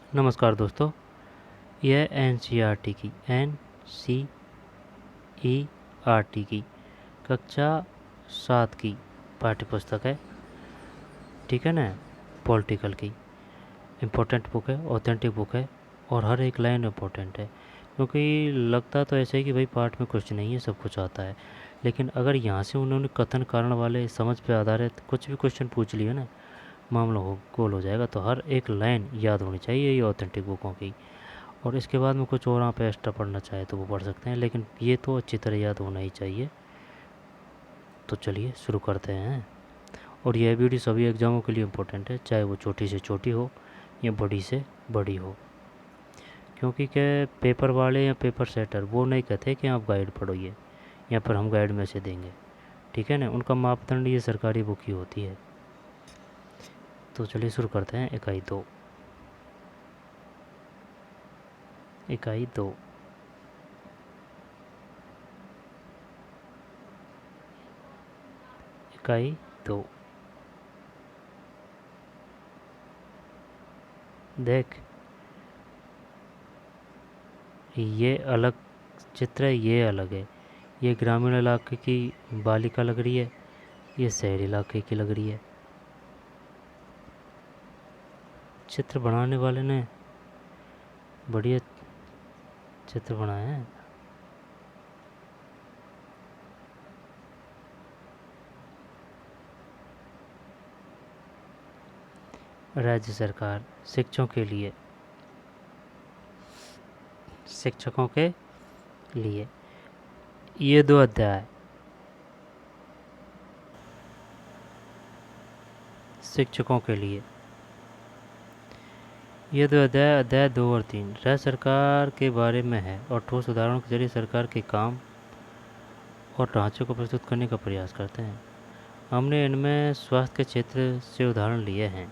नमस्कार दोस्तों, यह N C E R T की कक्षा 7 की पाठ्यपुस्तक है। ठीक है ना। पॉलिटिकल की इम्पोर्टेंट बुक है, ऑथेंटिक बुक है और हर एक लाइन इम्पोर्टेंट है। क्योंकि लगता तो ऐसे ही कि भाई पाठ में कुछ नहीं है, सब कुछ आता है, लेकिन अगर यहाँ से उन्होंने कथन कारण वाले समझ पे आधारित कुछ भी क्वेश्चन पूछ लिए ना, मामला हो गोल हो जाएगा। तो हर एक लाइन याद होनी चाहिए ये ऑथेंटिक बुकों की। और इसके बाद में कुछ और आप एक्स्ट्रा पढ़ना चाहे तो वो पढ़ सकते हैं, लेकिन ये तो अच्छी तरह याद होना ही चाहिए। तो चलिए शुरू करते हैं। और यह वीडियो सभी एग्ज़ामों के लिए इम्पोर्टेंट है, चाहे वो छोटी से छोटी हो या बड़ी से बड़ी हो। क्योंकि क्या पेपर वाले या पेपर सेटर वो नहीं कहते कि आप गाइड पढ़ोइए या फिर हम गाइड में से देंगे। ठीक है ना, उनका मापदंड ये सरकारी बुक ही होती है। तो चलिए शुरू करते हैं। इकाई दो। इकाई दो। देख, ये अलग चित्र है, ये अलग है। ये ग्रामीण इलाके की बालिका लग रही है, ये शहरी इलाके की लग रही है। चित्र बनाने वाले ने बढ़िया चित्र बनाए हैं। राज्य सरकार शिक्षकों के लिए ये 2 अध्याय शिक्षकों के लिए। ये 2 अध्याय 2 और 3 राज्य सरकार के बारे में है और ठोस उदाहरणों के जरिए सरकार के काम और ढांचे को प्रस्तुत करने का प्रयास करते हैं। हमने इनमें स्वास्थ्य के क्षेत्र से उदाहरण लिए हैं,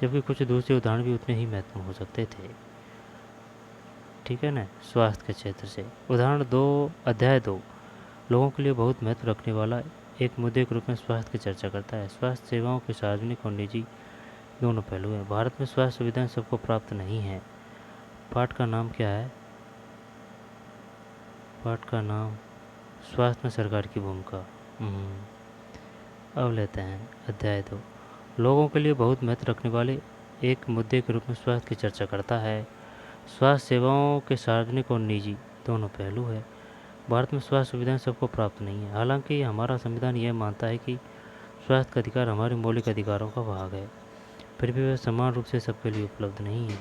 जबकि कुछ दूसरे उदाहरण भी उतने ही महत्वपूर्ण हो सकते थे। ठीक है ना। स्वास्थ्य के क्षेत्र से उदाहरण 2 अध्याय 2 लोगों के लिए बहुत महत्व रखने वाला एक मुद्दे के रूप में स्वास्थ्य की चर्चा करता है। स्वास्थ्य सेवाओं के सार्वजनिक और निजी दोनों पहलू हैं। भारत में स्वास्थ्य सुविधाएं सबको प्राप्त नहीं है। पाठ का नाम क्या है? पाठ का नाम स्वास्थ्य में सरकार की भूमिका। अब लेते हैं अध्याय 2 लोगों के लिए बहुत महत्व रखने वाले एक मुद्दे के रूप में स्वास्थ्य की चर्चा करता है। स्वास्थ्य सेवाओं के सार्वजनिक और निजी दोनों पहलू है। भारत में स्वास्थ्य सुविधाएं सबको प्राप्त नहीं है। हालांकि हमारा संविधान यह मानता है कि स्वास्थ्य का अधिकार हमारे मौलिक अधिकारों का भाग है, फिर भी वह समान रूप से सबके लिए उपलब्ध नहीं है।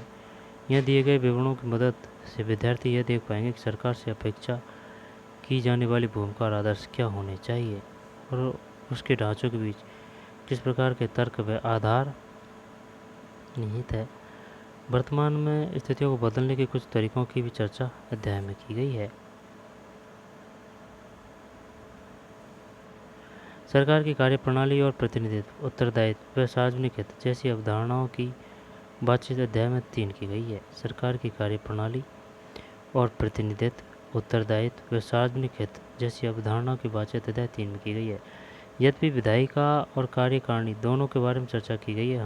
यह दिए गए विवरणों की मदद से विद्यार्थी यह देख पाएंगे कि सरकार से अपेक्षा की जाने वाली भूमिका और आदर्श क्या होने चाहिए और उसके ढांचों के बीच किस प्रकार के तर्क व आधार निहित है। वर्तमान में स्थितियों को बदलने के कुछ तरीकों की भी चर्चा अध्याय में की गई है। सरकार की कार्यप्रणाली और प्रतिनिधित्व, उत्तरदायित्व व सार्वजनिक हित जैसी अवधारणाओं की बातचीत अध्याय में 3 की गई है। सरकार की कार्यप्रणाली और प्रतिनिधित्व, उत्तरदायित्व व सार्वजनिक हित जैसी अवधारणाओं की बातचीत अध्याय 3 में की गई है। यद्यपि विधायिका और कार्यकारिणी दोनों के बारे में चर्चा की गई है,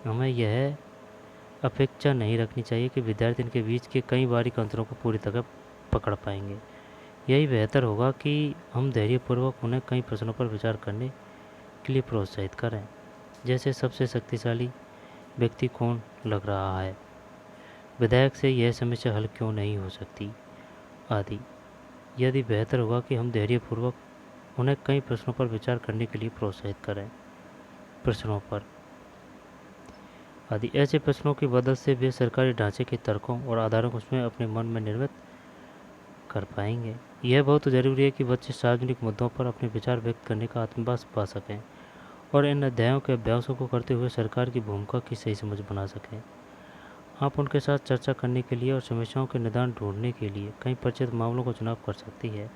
हमें यह अपेक्षा नहीं रखनी चाहिए कि विद्यार्थी इनके बीच के कई बारीक अंतरों को पूरी तरह पकड़ पाएंगे। यही बेहतर होगा कि हम धैर्यपूर्वक उन्हें कई प्रश्नों पर विचार करने के लिए प्रोत्साहित करें, जैसे सबसे शक्तिशाली व्यक्ति कौन लग रहा है, विधायक से यह समस्या हल क्यों नहीं हो सकती आदि। यदि बेहतर होगा कि हम धैर्यपूर्वक उन्हें कई प्रश्नों पर विचार करने के लिए प्रोत्साहित करें प्रश्नों पर आदि। ऐसे प्रश्नों की मदद से वे सरकारी ढांचे के तर्कों और आधारों को उसमें अपने मन में निर्मित कर पाएंगे। यह बहुत ज़रूरी है कि बच्चे सार्वजनिक मुद्दों पर अपने विचार व्यक्त करने का आत्मविश्वास पा सकें और इन अध्यायों के अभ्यासों को करते हुए सरकार की भूमिका की सही समझ बना सकें। आप उनके साथ चर्चा करने के लिए और समस्याओं के निदान ढूंढने के लिए कई परिचित मामलों का चुनाव कर सकती है,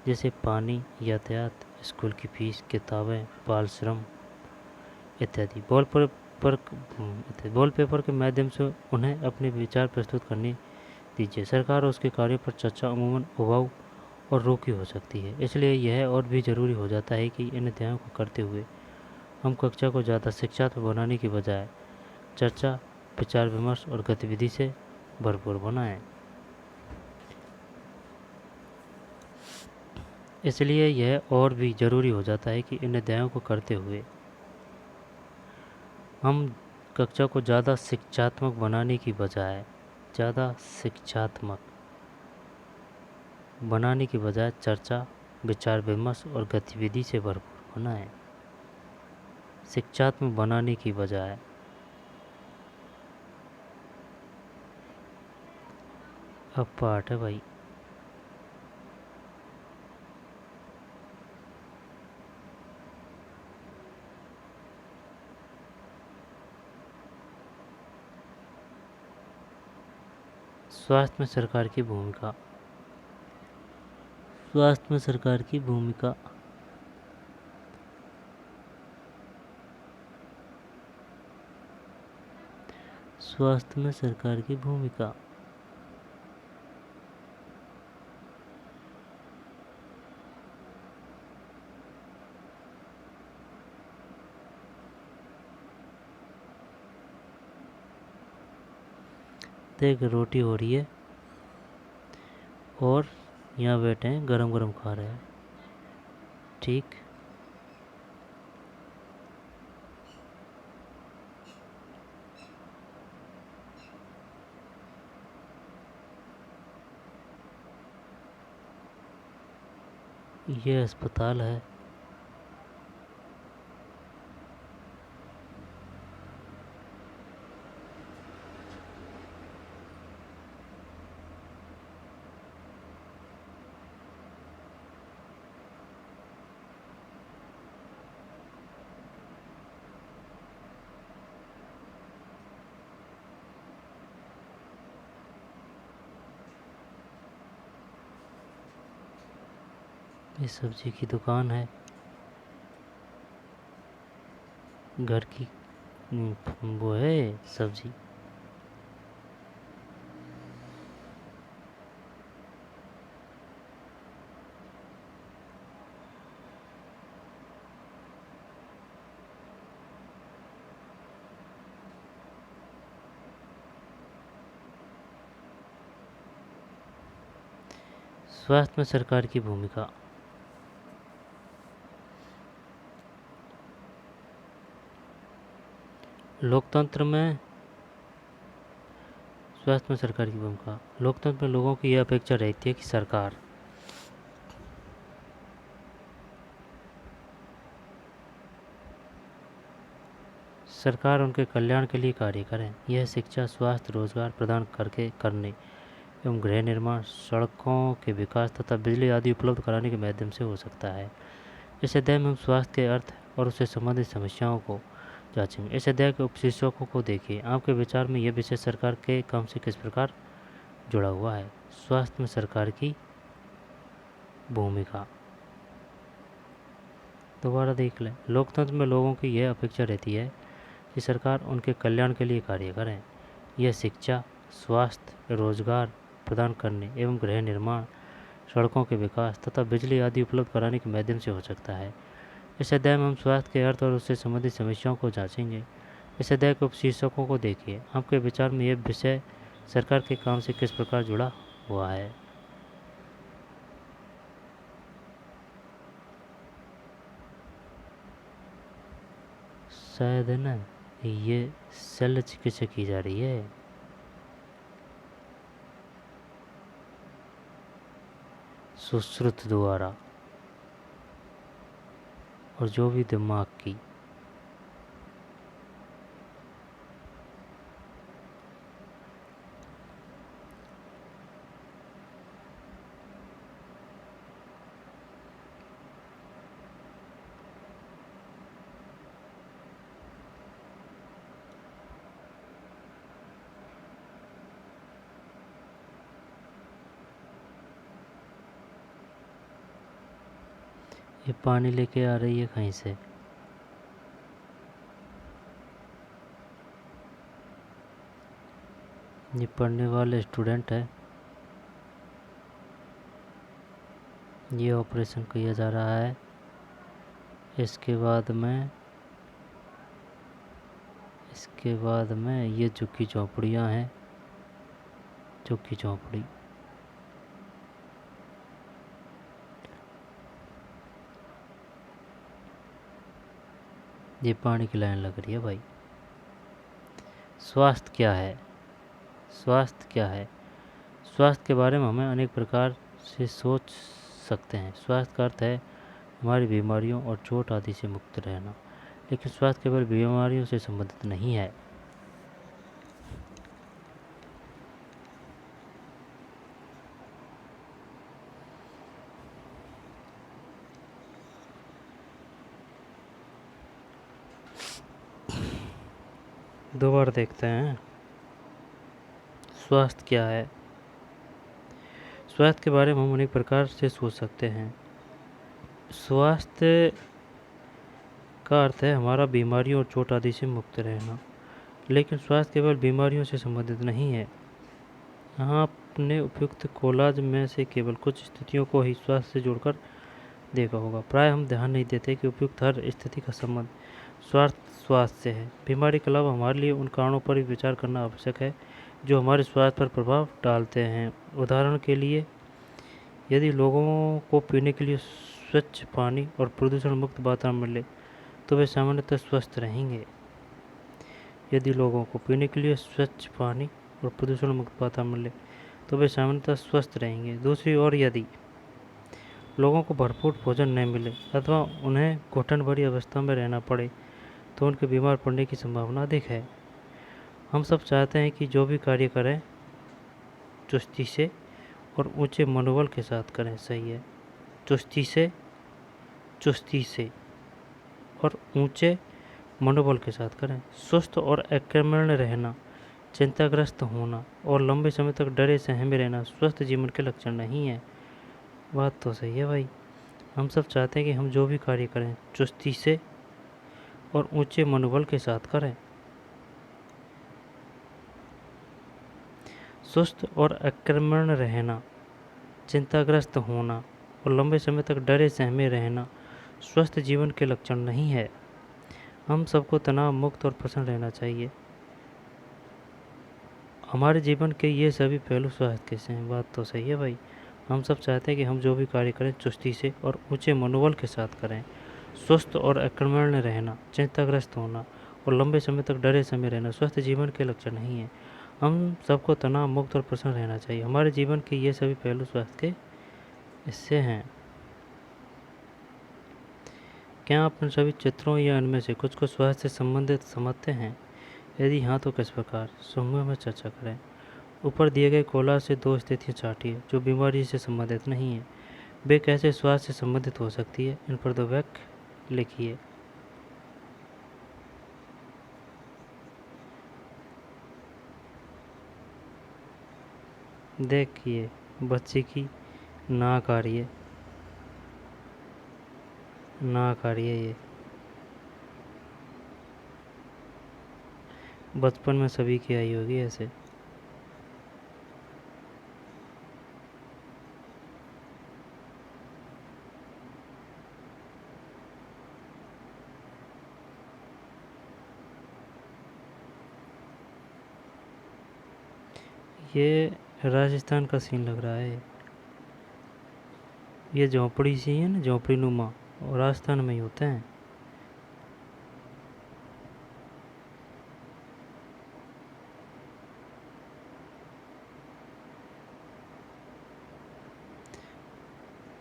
जैसे पानी, यातायात, स्कूल की फीस, किताबें, बाल श्रम इत्यादि। बॉल पेपर के माध्यम से उन्हें अपने विचार प्रस्तुत करने दीजिए। सरकार और उसके कार्यों पर चर्चा अमूमन उबाऊ और रोकी हो सकती है, इसलिए यह और भी ज़रूरी हो जाता है कि इन अध्यायों को करते हुए हम कक्षा को ज़्यादा शिक्षात्मक बनाने की बजाय चर्चा, विचार विमर्श और गतिविधि से भरपूर बनाएं। इसलिए यह और भी ज़रूरी हो जाता है कि इन अध्यायों को करते हुए हम कक्षा को ज़्यादा शिक्षात्मक बनाने की बजाय चर्चा, विचार विमर्श और गतिविधि से भरपूर बनाएं। शिक्षात्मक बनाने की बजाय। अब पाठ है भाई। स्वास्थ्य में सरकार की भूमिका। स्वास्थ्य में सरकार की भूमिका। स्वास्थ्य में सरकार की भूमिका। देख रोटी हो रही है और यहाँ बैठे हैं गरम गरम खा रहे हैं। ठीक। ये अस्पताल है। ये सब्जी की दुकान है। घर की वो है सब्जी। स्वास्थ्य में सरकार की भूमिका। लोकतंत्र में स्वास्थ्य में सरकार की भूमिका। लोकतंत्र में लोगों की यह अपेक्षा रहती है कि सरकार उनके कल्याण के लिए कार्य करें। यह शिक्षा, स्वास्थ्य, रोजगार प्रदान करने एवं गृह निर्माण, सड़कों के विकास तथा बिजली आदि उपलब्ध कराने के माध्यम से हो सकता है। इस अध्याय में हम स्वास्थ्य के अर्थ और उससे संबंधित समस्याओं को जांचेंगे। इस अध्याय के उपशीर्षकों को देखिए। आपके विचार में यह विषय सरकार के काम से किस प्रकार जुड़ा हुआ है? स्वास्थ्य में सरकार की भूमिका। दोबारा देख लें। लोकतंत्र में लोगों की यह अपेक्षा रहती है कि सरकार उनके कल्याण के लिए कार्य करें। यह शिक्षा, स्वास्थ्य, रोजगार प्रदान करने एवं गृह निर्माण, सड़कों के विकास तथा बिजली आदि उपलब्ध कराने के माध्यम से हो सकता है। इस अध्याय में हम स्वास्थ्य के अर्थ और उससे संबंधित समस्याओं को जांचेंगे। इस अध्याय के उपशीर्षकों को देखिए। आपके विचार में यह विषय सरकार के काम से किस प्रकार जुड़ा हुआ है? शायद है ना, ये शल्य चिकित्सा की जा रही है। सुश्रुत द्वारा और जो भी दिमाग की। ये पानी लेके आ रही है कहीं से। ये पढ़ने वाले स्टूडेंट है। ये ऑपरेशन किया जा रहा है। इसके बाद में इसके बाद में ये झुग्गी झोंपड़ियाँ हैं, झुग्गी झोंपड़ी। ये पानी की लाइन लग रही है भाई। स्वास्थ्य क्या है? स्वास्थ्य क्या है? स्वास्थ्य के बारे में हमें अनेक प्रकार से सोच सकते हैं। स्वास्थ्य का अर्थ है हमारी बीमारियों और चोट आदि से मुक्त रहना, लेकिन स्वास्थ्य केवल बीमारियों से संबंधित नहीं है। दोबारा देखते हैं स्वास्थ्य क्या है। स्वास्थ्य के बारे में हम अनेक प्रकार से सोच सकते हैं। स्वास्थ्य का अर्थ है हमारा बीमारियों और चोट आदि से मुक्त रहना, लेकिन स्वास्थ्य केवल बीमारियों से संबंधित नहीं है। आपने उपयुक्त कोलाज में से केवल कुछ स्थितियों को ही स्वास्थ्य से जोड़कर देखा होगा। प्राय हम ध्यान नहीं देते कि उपयुक्त हर स्थिति का संबंध स्वास्थ्य से है। बीमारी के अलावा हमारे लिए उन कारणों पर भी विचार करना आवश्यक है जो हमारे स्वास्थ्य पर प्रभाव डालते हैं। उदाहरण के लिए, यदि लोगों को पीने के लिए स्वच्छ पानी और प्रदूषण मुक्त वातावरण मिले तो वे सामान्यतः स्वस्थ रहेंगे। यदि लोगों को पीने के लिए स्वच्छ पानी और प्रदूषण मुक्त वातावरण मिले तो वे सामान्यतः स्वस्थ रहेंगे। दूसरी ओर, यदि लोगों को भरपूर भोजन नहीं मिले अथवा उन्हें घुटन भरी अवस्था में रहना पड़े तो उनके बीमार पड़ने की संभावना अधिक है। हम सब चाहते हैं कि जो भी कार्य करें चुस्ती से और ऊंचे मनोबल के साथ करें। सही है, चुस्ती से और ऊंचे मनोबल के साथ करें। सुस्त और अकर्मण्य रहना, चिंताग्रस्त होना और लंबे समय तक डरे सहमे रहना स्वस्थ जीवन के लक्षण नहीं है। बात तो सही है भाई। हम सब चाहते हैं कि हम जो भी कार्य करें चुस्ती से और ऊंचे मनोबल के साथ करें। सुस्त और अकर्मण्य रहना, चिंताग्रस्त होना और लंबे समय तक डरे सहमे रहना स्वस्थ जीवन के लक्षण नहीं है। हम सबको तनाव मुक्त और प्रसन्न रहना चाहिए। हमारे जीवन के ये सभी पहलू स्वास्थ्य के से हैं। बात तो सही है भाई। हम सब चाहते हैं कि हम जो भी कार्य करें चुस्ती से और ऊंचे मनोबल के साथ करें। सुस्त और अकर्मण्य रहना, चिंताग्रस्त होना और लंबे समय तक डरे समय रहना स्वस्थ जीवन के लक्षण नहीं है। हम सबको तनाव मुक्त और प्रसन्न रहना चाहिए। हमारे जीवन के ये सभी पहलू स्वास्थ्य के हिस्से हैं। क्या आप इन सभी चित्रों या इनमें से कुछ को स्वास्थ्य से संबंधित समझते हैं? यदि हाँ तो किस प्रकार? समूह में चर्चा करें। ऊपर दिए गए कोलाज से दो स्थितियाँ चाटिए जो बीमारी से संबंधित नहीं है। वे कैसे स्वास्थ्य से संबंधित हो सकती है? इन पर दो वाक्य लिखिए। देखिए, बच्चे की नाक आ रही है, नाक आ रही है। ये बचपन में सभी की आई होगी ऐसे। ये राजस्थान का सीन लग रहा है। ये झोंपड़ी सी है ना, झोंपड़ी नुमा, और राजस्थान में ही होते हैं।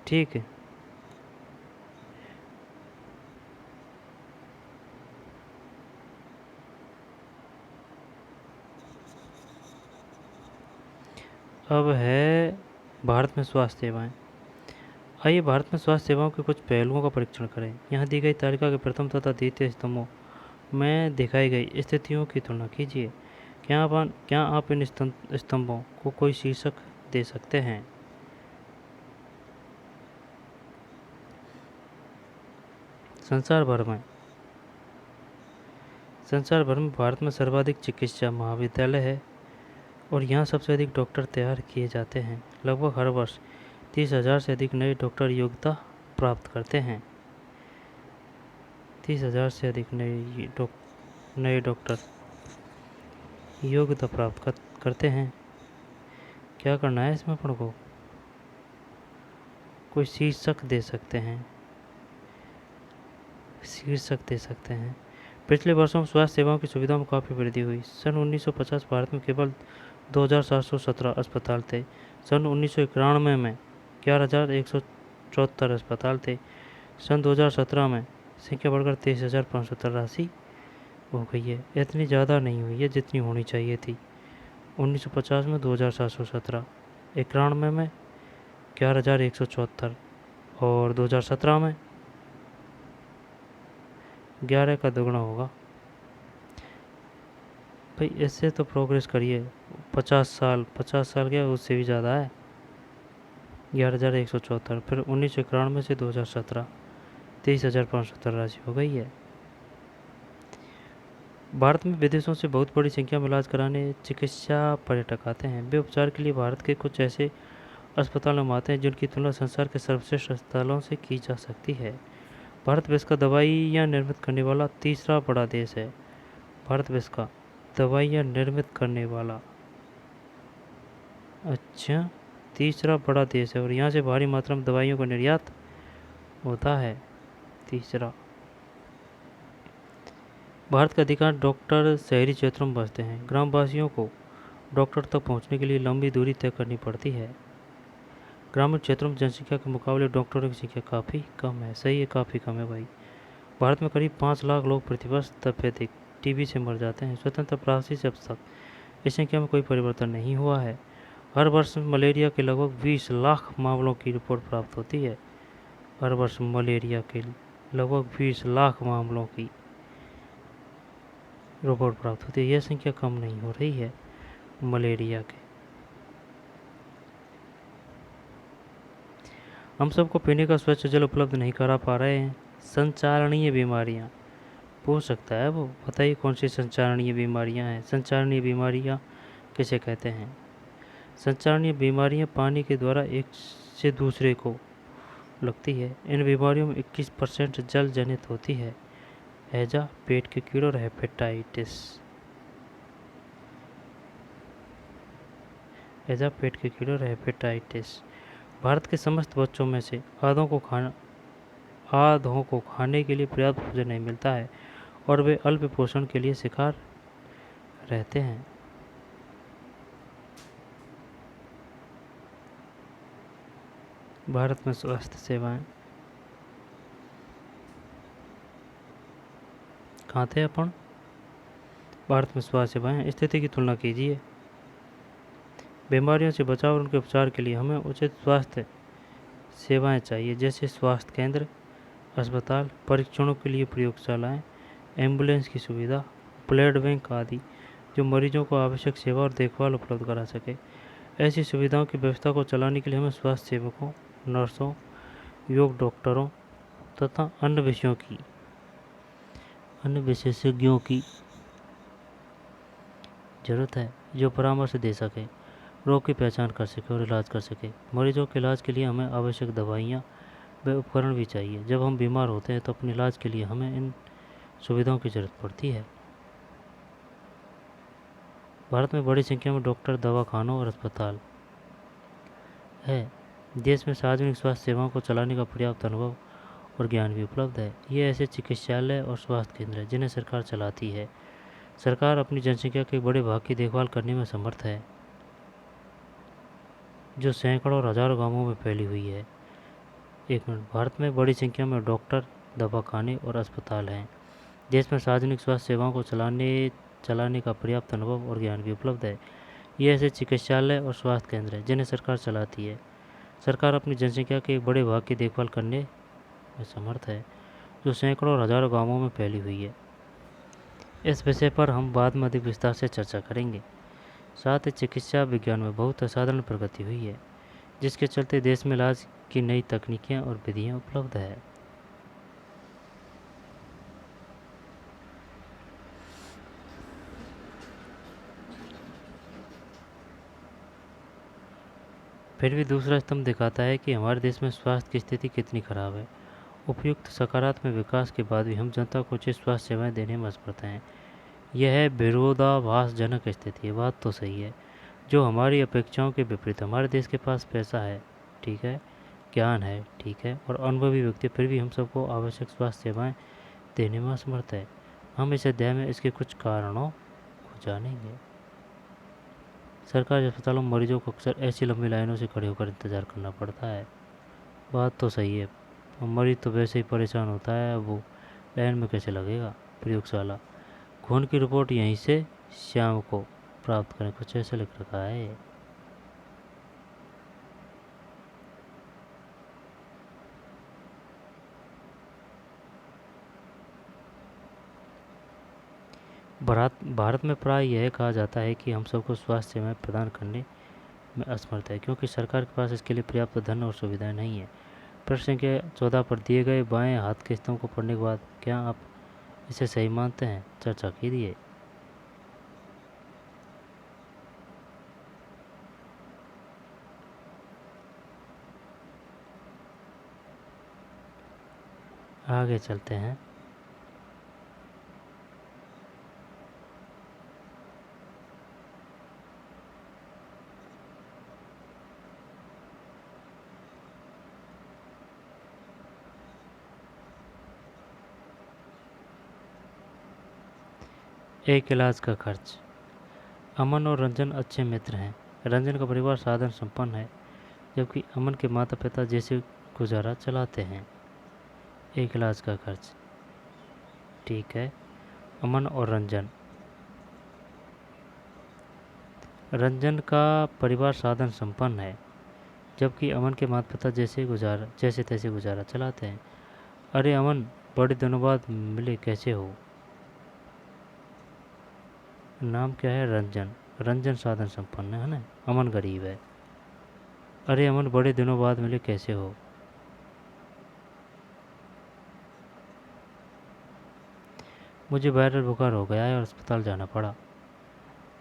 ठीक है। अब है भारत में स्वास्थ्य सेवाएं। आइए भारत में स्वास्थ्य सेवाओं के कुछ पहलुओं का परीक्षण करें। यहाँ दी गई तालिका के प्रथम तथा द्वितीय स्तंभों में दिखाई गई स्थितियों की तुलना कीजिए। क्या आप इन स्तंभों को कोई शीर्षक दे सकते हैं? संसार भर में भारत में सर्वाधिक चिकित्सा महाविद्यालय है और यहाँ सबसे अधिक डॉक्टर तैयार किए जाते हैं। लगभग हर वर्ष 30,000 से अधिक नए डॉक्टर योग्यता प्राप्त करते हैं। 30,000 से अधिक नए डॉक्टर योग्यता प्राप्त करते हैं। क्या करना है इसमें अपन को? कोई शीर्षक दे सकते हैं, पिछले वर्षों में स्वास्थ्य सेवाओं की सुविधाओं में काफ़ी वृद्धि हुई। सन 1950 भारत में केवल 2717 अस्पताल थे। सन 1991 में 11,174 अस्पताल थे। सन 2017 में संख्या बढ़कर 23,583 हो गई है। इतनी ज़्यादा नहीं हुई है जितनी होनी चाहिए थी। 1950 में 2717, 91 में 11,174 और 2017 में 11 का दोगुना होगा। भाई इससे तो प्रोग्रेस करिए। 50 साल क्या, उससे भी ज़्यादा है। 11,174, फिर 1991 से 2017 23,570 राशि हो गई है। भारत में विदेशों से बहुत बड़ी संख्या में इलाज कराने चिकित्सा पर्यटक आते हैं। वे उपचार के लिए भारत के कुछ ऐसे अस्पतालों में आते हैं जिनकी तुलना संसार के सर्वश्रेष्ठ अस्पतालों से की जा सकती है। भारत विश्व का दवाइयाँ निर्मित करने वाला तीसरा बड़ा देश है। भारत विश्व का दवाइयाँ निर्मित करने वाला तीसरा बड़ा देश है और यहाँ से भारी मात्रा में दवाइयों का निर्यात होता है। तीसरा, भारत के अधिकांश डॉक्टर शहरी क्षेत्रों में बसते हैं। ग्रामवासियों को डॉक्टर तक पहुंचने के लिए लंबी दूरी तय करनी पड़ती है। ग्रामीण क्षेत्रों में जनसंख्या के मुकाबले डॉक्टरों की संख्या काफ़ी कम है। सही है, काफ़ी कम है भाई। भारत में करीब 5 लाख लोग प्रतिवर्ष तपेदिक टीबी से मर जाते हैं। स्वतंत्र प्राप्ति से अब तक इस संख्या में कोई परिवर्तन नहीं हुआ है। हर वर्ष मलेरिया के लगभग 20 लाख मामलों की रिपोर्ट प्राप्त होती है। हर वर्ष मलेरिया के लगभग 20 लाख मामलों की रिपोर्ट प्राप्त होती है। यह संख्या कम नहीं हो रही है मलेरिया के। हम सबको पीने का स्वच्छ जल उपलब्ध नहीं करा पा रहे हैं। संचारणीय बीमारियां पूछ सकता है वो। बताइए कौन सी संचारणीय बीमारियां हैं? संचारणीय बीमारियां किसे कहते हैं? संचारणीय बीमारियां पानी के द्वारा एक से दूसरे को लगती है। इन बीमारियों में 21% जल जनित होती है। हैजा, पेट के कीड़े और हेपेटाइटिस। हैजा, पेट के कीड़े और हेपेटाइटिस। भारत के समस्त बच्चों में से आधों को खाने के लिए पर्याप्त भोजन नहीं मिलता है और वे अल्प पोषण के लिए शिकार रहते हैं। भारत में स्वास्थ्य सेवाएं कहाँ थे अपन? भारत में स्वास्थ्य सेवाएं स्थिति की तुलना कीजिए। बीमारियों से बचाव और उनके उपचार के लिए हमें उचित स्वास्थ्य सेवाएं चाहिए, जैसे स्वास्थ्य केंद्र, अस्पताल, परीक्षणों के लिए प्रयोगशालाएं, एम्बुलेंस की सुविधा, ब्लड बैंक आदि, जो मरीजों को आवश्यक सेवा और देखभाल उपलब्ध करा सके। ऐसी सुविधाओं की व्यवस्था को चलाने के लिए हमें स्वास्थ्य सेवकों, नर्सों, योग डॉक्टरों तथा अन्य विशेषज्ञों की जरूरत है जो परामर्श दे सके, रोग की पहचान कर सके और इलाज कर सके। मरीजों के इलाज के लिए हमें आवश्यक दवाइयाँ व उपकरण भी चाहिए। जब हम बीमार होते हैं तो अपने इलाज के लिए हमें इन सुविधाओं की जरूरत पड़ती है। भारत में बड़ी संख्या में डॉक्टर, दवाखानों और अस्पताल है। देश में सार्वजनिक स्वास्थ्य सेवाओं को चलाने का पर्याप्त अनुभव और ज्ञान भी उपलब्ध है। ये ऐसे चिकित्सालय और स्वास्थ्य केंद्र हैं जिन्हें सरकार चलाती है। सरकार अपनी जनसंख्या के बड़े भाग की देखभाल करने में समर्थ है, जो सैकड़ों और हजारों गांवों में फैली हुई है। एक मिनट। भारत में बड़ी संख्या में डॉक्टर, दवाखाने और अस्पताल हैं। देश में सार्वजनिक स्वास्थ्य सेवाओं को चलाने का पर्याप्त अनुभव और ज्ञान भी उपलब्ध है। ये ऐसे चिकित्सालय और स्वास्थ्य केंद्र हैं जिन्हें सरकार चलाती है। सरकार अपनी जनसंख्या के एक बड़े भाग की देखभाल करने में समर्थ है, जो सैकड़ों और हजारों गांवों में फैली हुई है। इस विषय पर हम बाद में अधिक विस्तार से चर्चा करेंगे। साथ ही चिकित्सा विज्ञान में बहुत असाधारण प्रगति हुई है, जिसके चलते देश में इलाज की नई तकनीकें और विधियाँ उपलब्ध है। फिर भी दूसरा स्तंभ दिखाता है कि हमारे देश में स्वास्थ्य की स्थिति कितनी खराब है। उपयुक्त सकारात्मक विकास के बाद भी हम जनता को उचित स्वास्थ्य सेवाएं देने में असमर्थ हैं। यह है विरोधाभासजनक स्थिति है। बात तो सही है, जो हमारी अपेक्षाओं के विपरीत। हमारे देश के पास पैसा है, ठीक है, ज्ञान है, ठीक है, और अनुभवी व्यक्ति, फिर भी हम सबको आवश्यक स्वास्थ्य सेवाएं देने में असमर्थ है। हम इस अध्याय में इसके कुछ कारणों को जानेंगे। सरकारी अस्पतालों में मरीजों को अक्सर ऐसी लंबी लाइनों से खड़े होकर इंतज़ार करना पड़ता है। बात तो सही है, मरीज तो वैसे ही परेशान होता है, वो लाइन में कैसे लगेगा। प्रयोगशाला, खून की रिपोर्ट यहीं से शाम को प्राप्त करें, कुछ ऐसा लिख रखा है। भारत में प्राय यह कहा जाता है कि हम सबको स्वास्थ्य सेवाएं प्रदान करने में असमर्थ है, क्योंकि सरकार के पास इसके लिए पर्याप्त धन और सुविधाएं नहीं है। प्रश्न संख्या 14 पर दिए गए बाएं हाथ के स्तंभ को पढ़ने के बाद क्या आप इसे सही मानते हैं? चर्चा कीजिए। आगे चलते हैं। एक इलाज का खर्च। अमन और रंजन अच्छे मित्र हैं। रंजन का परिवार साधन संपन्न है, जबकि अमन के माता पिता जैसे गुजारा चलाते हैं। एक इलाज का खर्च, ठीक है। अमन और रंजन, रंजन का परिवार साधन संपन्न है, जबकि अमन के माता पिता जैसे तैसे गुजारा चलाते हैं। अरे अमन, बड़े दिनों बाद मिले, कैसे हो? नाम क्या है? रंजन। रंजन साधन संपन्न है ना, अमन गरीब है। अरे अमन, बड़े दिनों बाद मिले, कैसे हो? मुझे वायरल बुखार हो गया है और अस्पताल जाना पड़ा।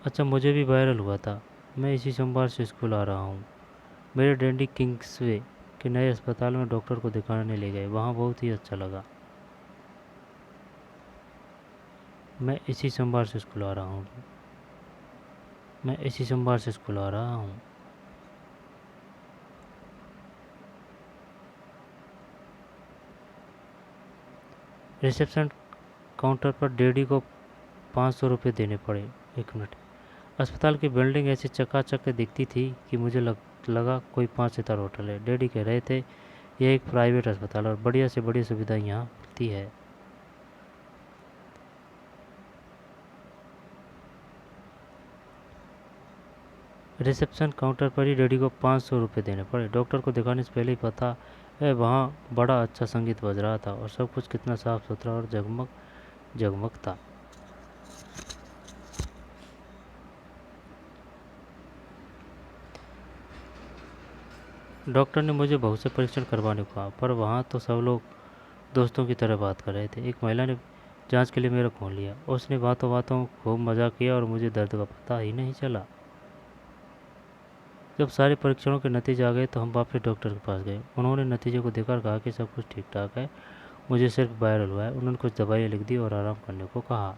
अच्छा, मुझे भी वायरल हुआ था। मैं इसी सोमवार से स्कूल आ रहा हूँ। मेरे डैडी किंग्सवे के नए अस्पताल में डॉक्टर को दिखाने ले गए, वहाँ बहुत ही अच्छा लगा। मैं इसी सोमवार से स्कूल आ रहा हूँ। मैं इसी सोमवार से स्कूल आ रहा हूँ। रिसेप्शन काउंटर पर डैडी को 500 रुपये देने पड़े। 1 मिनट। अस्पताल की बिल्डिंग ऐसी चकाचक दिखती थी कि मुझे लगा कोई 5 सितारा होटल है। डैडी कह रहे थे यह एक प्राइवेट अस्पताल और बढ़िया से बढ़िया सुविधा यहाँ मिलती है। रिसेप्शन काउंटर पर ही डैडी को 500 रुपये देने पड़े। डॉक्टर को दिखाने से पहले ही पता है वहाँ बड़ा अच्छा संगीत बज रहा था और सब कुछ कितना साफ सुथरा और जगमग जगमग था। डॉक्टर ने मुझे बहुत से परीक्षण करवाने को कहा, पर वहाँ तो सब लोग दोस्तों की तरह बात कर रहे थे। एक महिला ने जांच के लिए मेरा खून लिया। उसने बातों बातों खूब मजा किया और मुझे दर्द का पता ही नहीं चला। जब सारे परीक्षणों के नतीजे आ गए तो हम वापस डॉक्टर के पास गए। उन्होंने नतीजे को देखकर कहा कि सब कुछ ठीक ठाक है, मुझे सिर्फ वायरल हुआ है। उन्होंने कुछ दवाइयाँ लिख दी और आराम करने को कहा।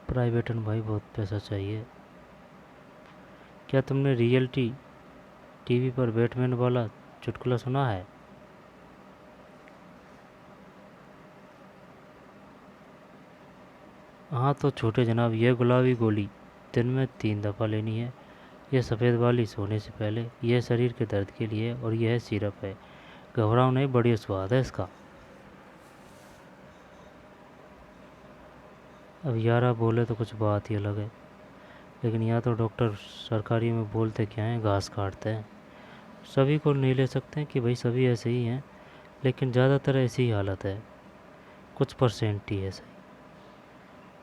प्राइवेट में भाई बहुत पैसा चाहिए। क्या तुमने रियलिटी टीवी पर बैटमैन वाला चुटकुला सुना है? हाँ तो छोटे जनाब, यह गुलाबी गोली दिन में 3 दफ़ा लेनी है। यह सफ़ेद वाली सोने से पहले, यह शरीर के दर्द के लिए, और यह सिरप है। घबराओ नहीं, बढ़िया स्वाद है इसका। अब यारा बोले तो कुछ बात ही अलग है, लेकिन यहाँ तो डॉक्टर सरकारी में बोलते क्या हैं, घास काटते हैं। सभी को नहीं ले सकते हैं कि भाई सभी ऐसे ही हैं, लेकिन ज़्यादातर ऐसी ही हालत है, कुछ परसेंट ही है सही।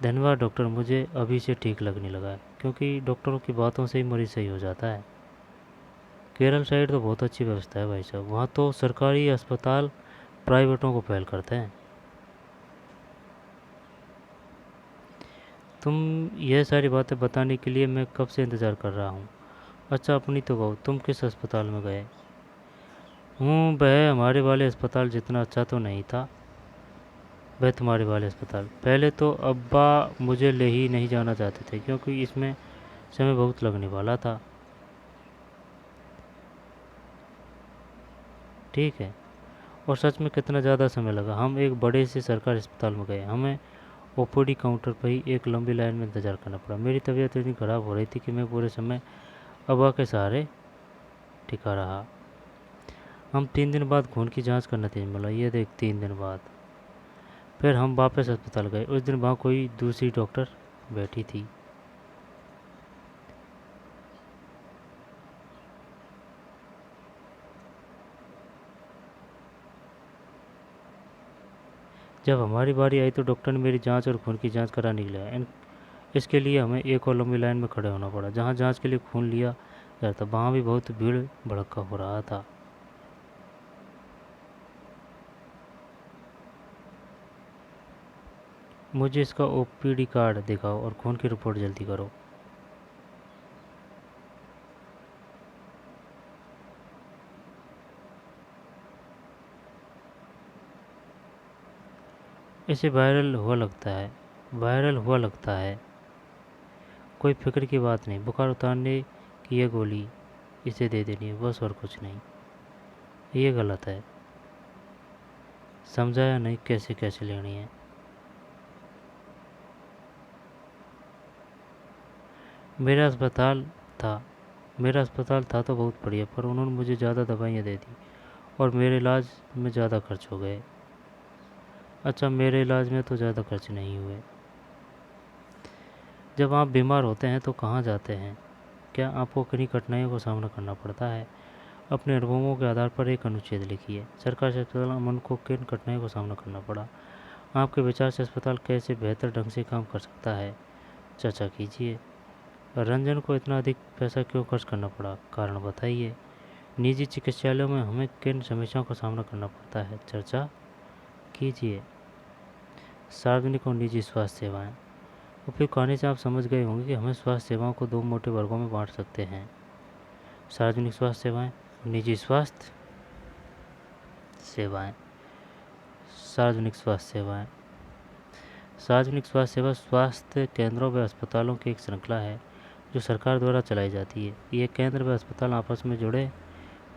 धन्यवाद डॉक्टर, मुझे अभी से ठीक लगने लगा है, क्योंकि डॉक्टरों की बातों से ही मरीज सही हो जाता है। केरल साइड तो बहुत अच्छी व्यवस्था है भाई साहब, वहाँ तो सरकारी अस्पताल प्राइवेटों को पहल करते हैं। तुम यह सारी बातें बताने के लिए मैं कब से इंतज़ार कर रहा हूँ। अच्छा अपनी तो कहो, तुम किस अस्पताल में गए? वह हमारे वाले अस्पताल जितना अच्छा तो नहीं था। वह तुम्हारे वाले अस्पताल। पहले तो अब्बा मुझे ले ही नहीं जाना चाहते थे क्योंकि इसमें समय बहुत लगने वाला था। ठीक है। और सच में कितना ज़्यादा समय लगा। हम एक बड़े से सरकारी अस्पताल में गए। हमें ओपीडी काउंटर पर ही एक लंबी लाइन में इंतज़ार करना पड़ा। मेरी तबीयत इतनी ख़राब हो रही थी कि मैं पूरे समय अब्बा के सहारे टिका रहा। हम 3 दिन बाद खून की जांच का नतीजा मिला। ये देख 3 दिन बाद। फिर हम वापस अस्पताल गए। उस दिन वहाँ कोई दूसरी डॉक्टर बैठी थी। जब हमारी बारी आई तो डॉक्टर ने मेरी जांच और खून की जांच कराने के लिए आया। इसके लिए हमें एक और लंबी लाइन में खड़े होना पड़ा। जहाँ जांच के लिए खून लिया जा रहा था वहाँ भी बहुत भीड़ भड़का हो रहा था। मुझे इसका ओपीडी कार्ड दिखाओ और खून की रिपोर्ट जल्दी करो। इसे वायरल हुआ लगता है। कोई फिक्र की बात नहीं। बुखार उतारने की ये गोली इसे दे देनी है बस, और कुछ नहीं। ये गलत है। समझाया नहीं कैसे कैसे लेनी है। मेरा अस्पताल था मेरा अस्पताल था तो बहुत बढ़िया, पर उन्होंने मुझे ज़्यादा दवाइयाँ दे दी और मेरे इलाज में ज़्यादा खर्च हो गए। अच्छा, मेरे इलाज में तो ज़्यादा खर्च नहीं हुए। जब आप बीमार होते हैं तो कहाँ जाते हैं? क्या आपको किन्हीं कठिनाइयों का सामना करना पड़ता है? अपने अनुभवों के आधार पर एक अनुच्छेद लिखिए। सरकारी अस्पताल अमन को किन कठिनाइयों का सामना करना पड़ा? आपके विचार से अस्पताल कैसे बेहतर ढंग से काम कर सकता है? चर्चा कीजिए। रंजन को इतना अधिक पैसा क्यों खर्च करना पड़ा? कारण बताइए। निजी चिकित्सालयों में हमें किन समस्याओं का सामना करना पड़ता है? चर्चा कीजिए। सार्वजनिक और निजी स्वास्थ्य सेवाएं। उपयुक्त कहानी से आप समझ गए होंगे कि हमें स्वास्थ्य सेवाओं को दो मोटे वर्गों में बांट सकते हैं: सार्वजनिक स्वास्थ्य सेवाएं और निजी स्वास्थ्य सेवाएं। सार्वजनिक स्वास्थ्य सेवाएं। सार्वजनिक स्वास्थ्य सेवा स्वास्थ्य केंद्रों व अस्पतालों की एक श्रृंखला है जो सरकार द्वारा चलाई जाती है। ये केंद्र व अस्पताल आपस में जुड़े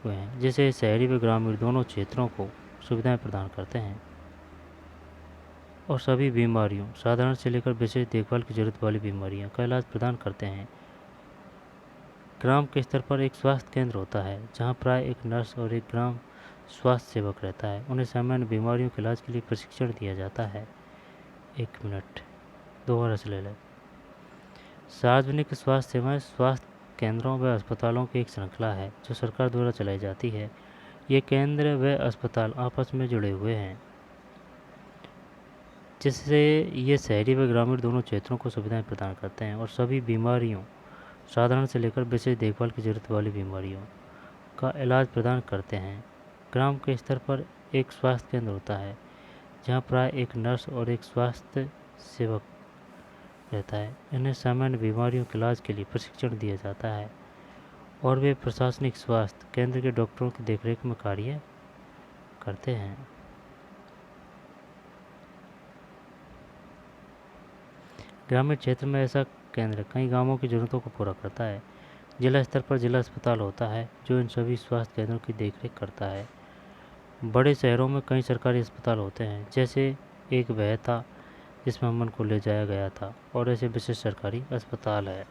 हुए हैं, जिससे शहरी व ग्रामीण दोनों क्षेत्रों को सुविधाएं प्रदान करते हैं और सभी बीमारियों, साधारण से लेकर विशेष देखभाल की जरूरत वाली बीमारियों का इलाज प्रदान करते हैं। ग्राम के स्तर पर एक स्वास्थ्य केंद्र होता है जहां प्राय एक नर्स और एक ग्राम स्वास्थ्य सेवक रहता है। उन्हें सामान्य बीमारियों के इलाज के लिए प्रशिक्षण दिया जाता है। 1 मिनट, दोबारा से ले लें। सार्वजनिक स्वास्थ्य सेवाएं स्वास्थ्य केंद्रों व अस्पतालों की एक श्रृंखला है जो सरकार द्वारा चलाई जाती है। ये केंद्र व अस्पताल आपस में जुड़े हुए हैं, जिससे ये शहरी व ग्रामीण दोनों क्षेत्रों को सुविधाएं प्रदान करते हैं और सभी बीमारियों, साधारण से लेकर विशेष देखभाल की जरूरत वाली बीमारियों का इलाज प्रदान करते हैं। ग्राम के स्तर पर एक स्वास्थ्य केंद्र होता है जहां प्राय एक नर्स और एक स्वास्थ्य सेवक रहता है। इन्हें सामान्य बीमारियों के इलाज के लिए प्रशिक्षण दिया जाता है और वे प्रशासनिक स्वास्थ्य केंद्र के डॉक्टरों की देखरेख में कार्य करते हैं। ग्रामीण क्षेत्र में ऐसा केंद्र कई गांवों की ज़रूरतों को पूरा करता है। जिला स्तर पर जिला अस्पताल होता है जो इन सभी स्वास्थ्य केंद्रों की देखरेख करता है। बड़े शहरों में कई सरकारी अस्पताल होते हैं, जैसे एक वह था जिसमें अमन को ले जाया गया था, और ऐसे विशेष सरकारी अस्पताल है।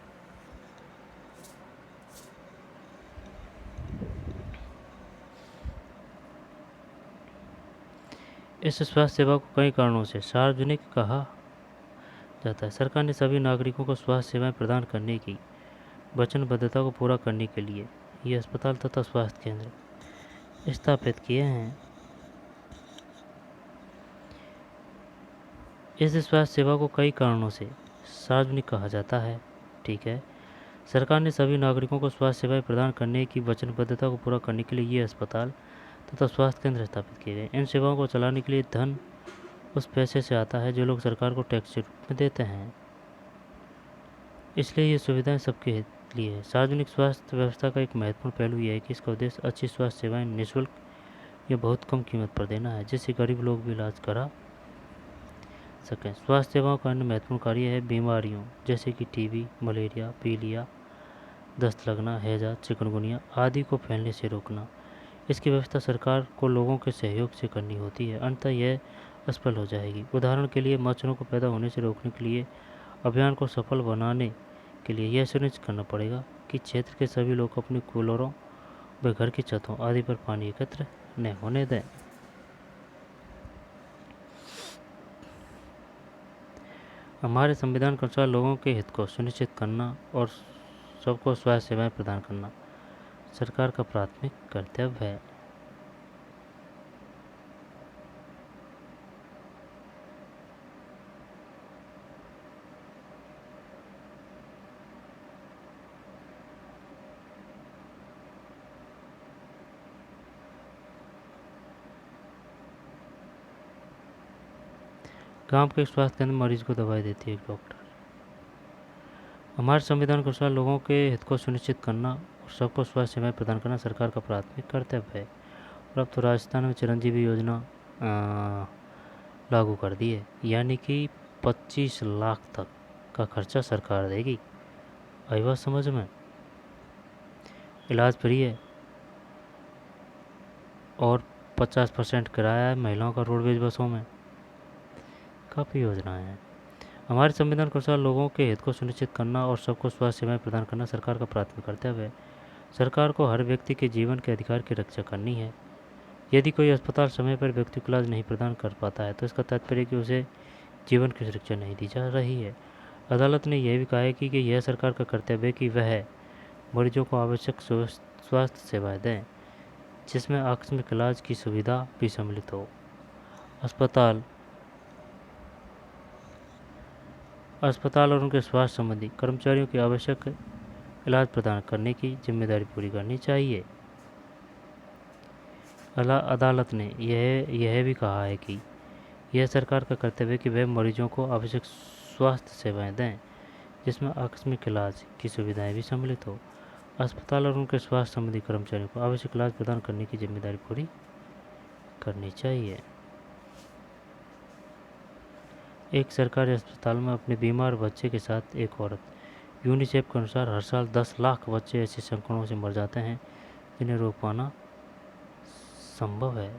इस स्वास्थ्य सेवा को कई कारणों से सार्वजनिक कहा जाता है। सरकार ने सभी नागरिकों को स्वास्थ्य सेवाएं प्रदान करने की वचनबद्धता को पूरा करने के लिए ये अस्पताल तथा स्वास्थ्य केंद्र स्थापित किए हैं। इस स्वास्थ्य सेवा को कई कारणों से सार्वजनिक कहा जाता है। ठीक है। सरकार ने सभी नागरिकों को स्वास्थ्य सेवाएं प्रदान करने की वचनबद्धता को पूरा करने के लिए ये अस्पताल तथा स्वास्थ्य केंद्र स्थापित किए गए। इन सेवाओं को चलाने के लिए धन उस पैसे से आता है जो लोग सरकार को टैक्स के रूप में देते हैं, इसलिए ये सुविधाएं सबके लिए है। सार्वजनिक स्वास्थ्य व्यवस्था का एक महत्वपूर्ण पहलू यह है कि इसका उद्देश्य अच्छी स्वास्थ्य सेवाएं निःशुल्क यह बहुत कम कीमत पर देना है, जिससे गरीब लोग भी इलाज करा सकें। स्वास्थ्य सेवाओं का अन्य महत्वपूर्ण कार्य है बीमारियों जैसे कि टीबी, मलेरिया, पीलिया, दस्त लगना, हैजा, चिकनगुनिया आदि को फैलने से रोकना। इसकी व्यवस्था सरकार को लोगों के सहयोग से करनी होती है, अंततः यह असफल हो जाएगी। उदाहरण के लिए मच्छरों को पैदा होने से रोकने के लिए अभियान को सफल बनाने के लिए यह सुनिश्चित करना पड़ेगा कि क्षेत्र के सभी लोग अपने कूलरों व घर की छतों आदि पर पानी एकत्र न होने दें। हमारे संविधान के अनुसार लोगों के हित को सुनिश्चित करना और सबको स्वास्थ्य सेवाएं प्रदान करना सरकार का प्राथमिक कर्तव्य है। गांव के स्वास्थ्य केंद्र मरीज को दवाई देती है एक डॉक्टर। हमारे संविधान के अनुसार लोगों के हित को सुनिश्चित करना और सबको स्वास्थ्य सेवाएं प्रदान करना सरकार का प्राथमिक कर्तव्य है। और अब तो राजस्थान में चिरंजीवी योजना लागू कर दी है, यानी कि 25 लाख तक का खर्चा सरकार देगी। आई बात समझ में? इलाज फ्री है और 50% किराया है महिलाओं का रोडवेज बसों में। काफ़ी योजनाएं हैं। हमारे संविधान के अनुसार लोगों के हित को सुनिश्चित करना और सबको स्वास्थ्य सेवाएं प्रदान करना सरकार का प्राथमिक कर्तव्य है। सरकार को हर व्यक्ति के जीवन के अधिकार की रक्षा करनी है। यदि कोई अस्पताल समय पर व्यक्ति को इलाज नहीं प्रदान कर पाता है तो इसका तात्पर्य कि उसे जीवन की सुरक्षा नहीं दी जा रही है। अदालत ने यह भी कहा है कि यह सरकार का कर्तव्य है कि वह मरीजों को आवश्यक स्वास्थ्य सेवाएं दें, जिसमें आकस्मिक इलाज की सुविधा भी सम्मिलित हो। अस्पताल और उनके स्वास्थ्य संबंधी कर्मचारियों की आवश्यक इलाज प्रदान करने की जिम्मेदारी पूरी करनी चाहिए। अदालत ने यह भी कहा है कि यह सरकार का कर्तव्य है कि वह मरीजों को आवश्यक स्वास्थ्य सेवाएं दें, जिसमें आकस्मिक इलाज की सुविधाएं भी सम्मिलित हो। अस्पताल और उनके स्वास्थ्य संबंधी कर्मचारियों को आवश्यक इलाज प्रदान करने की जिम्मेदारी पूरी करनी चाहिए। एक सरकारी अस्पताल में अपने बीमार बच्चे के साथ एक औरत। यूनिसेफ के अनुसार हर साल 10 लाख बच्चे ऐसे संक्रमणों से मर जाते हैं जिन्हें रोक पाना संभव है।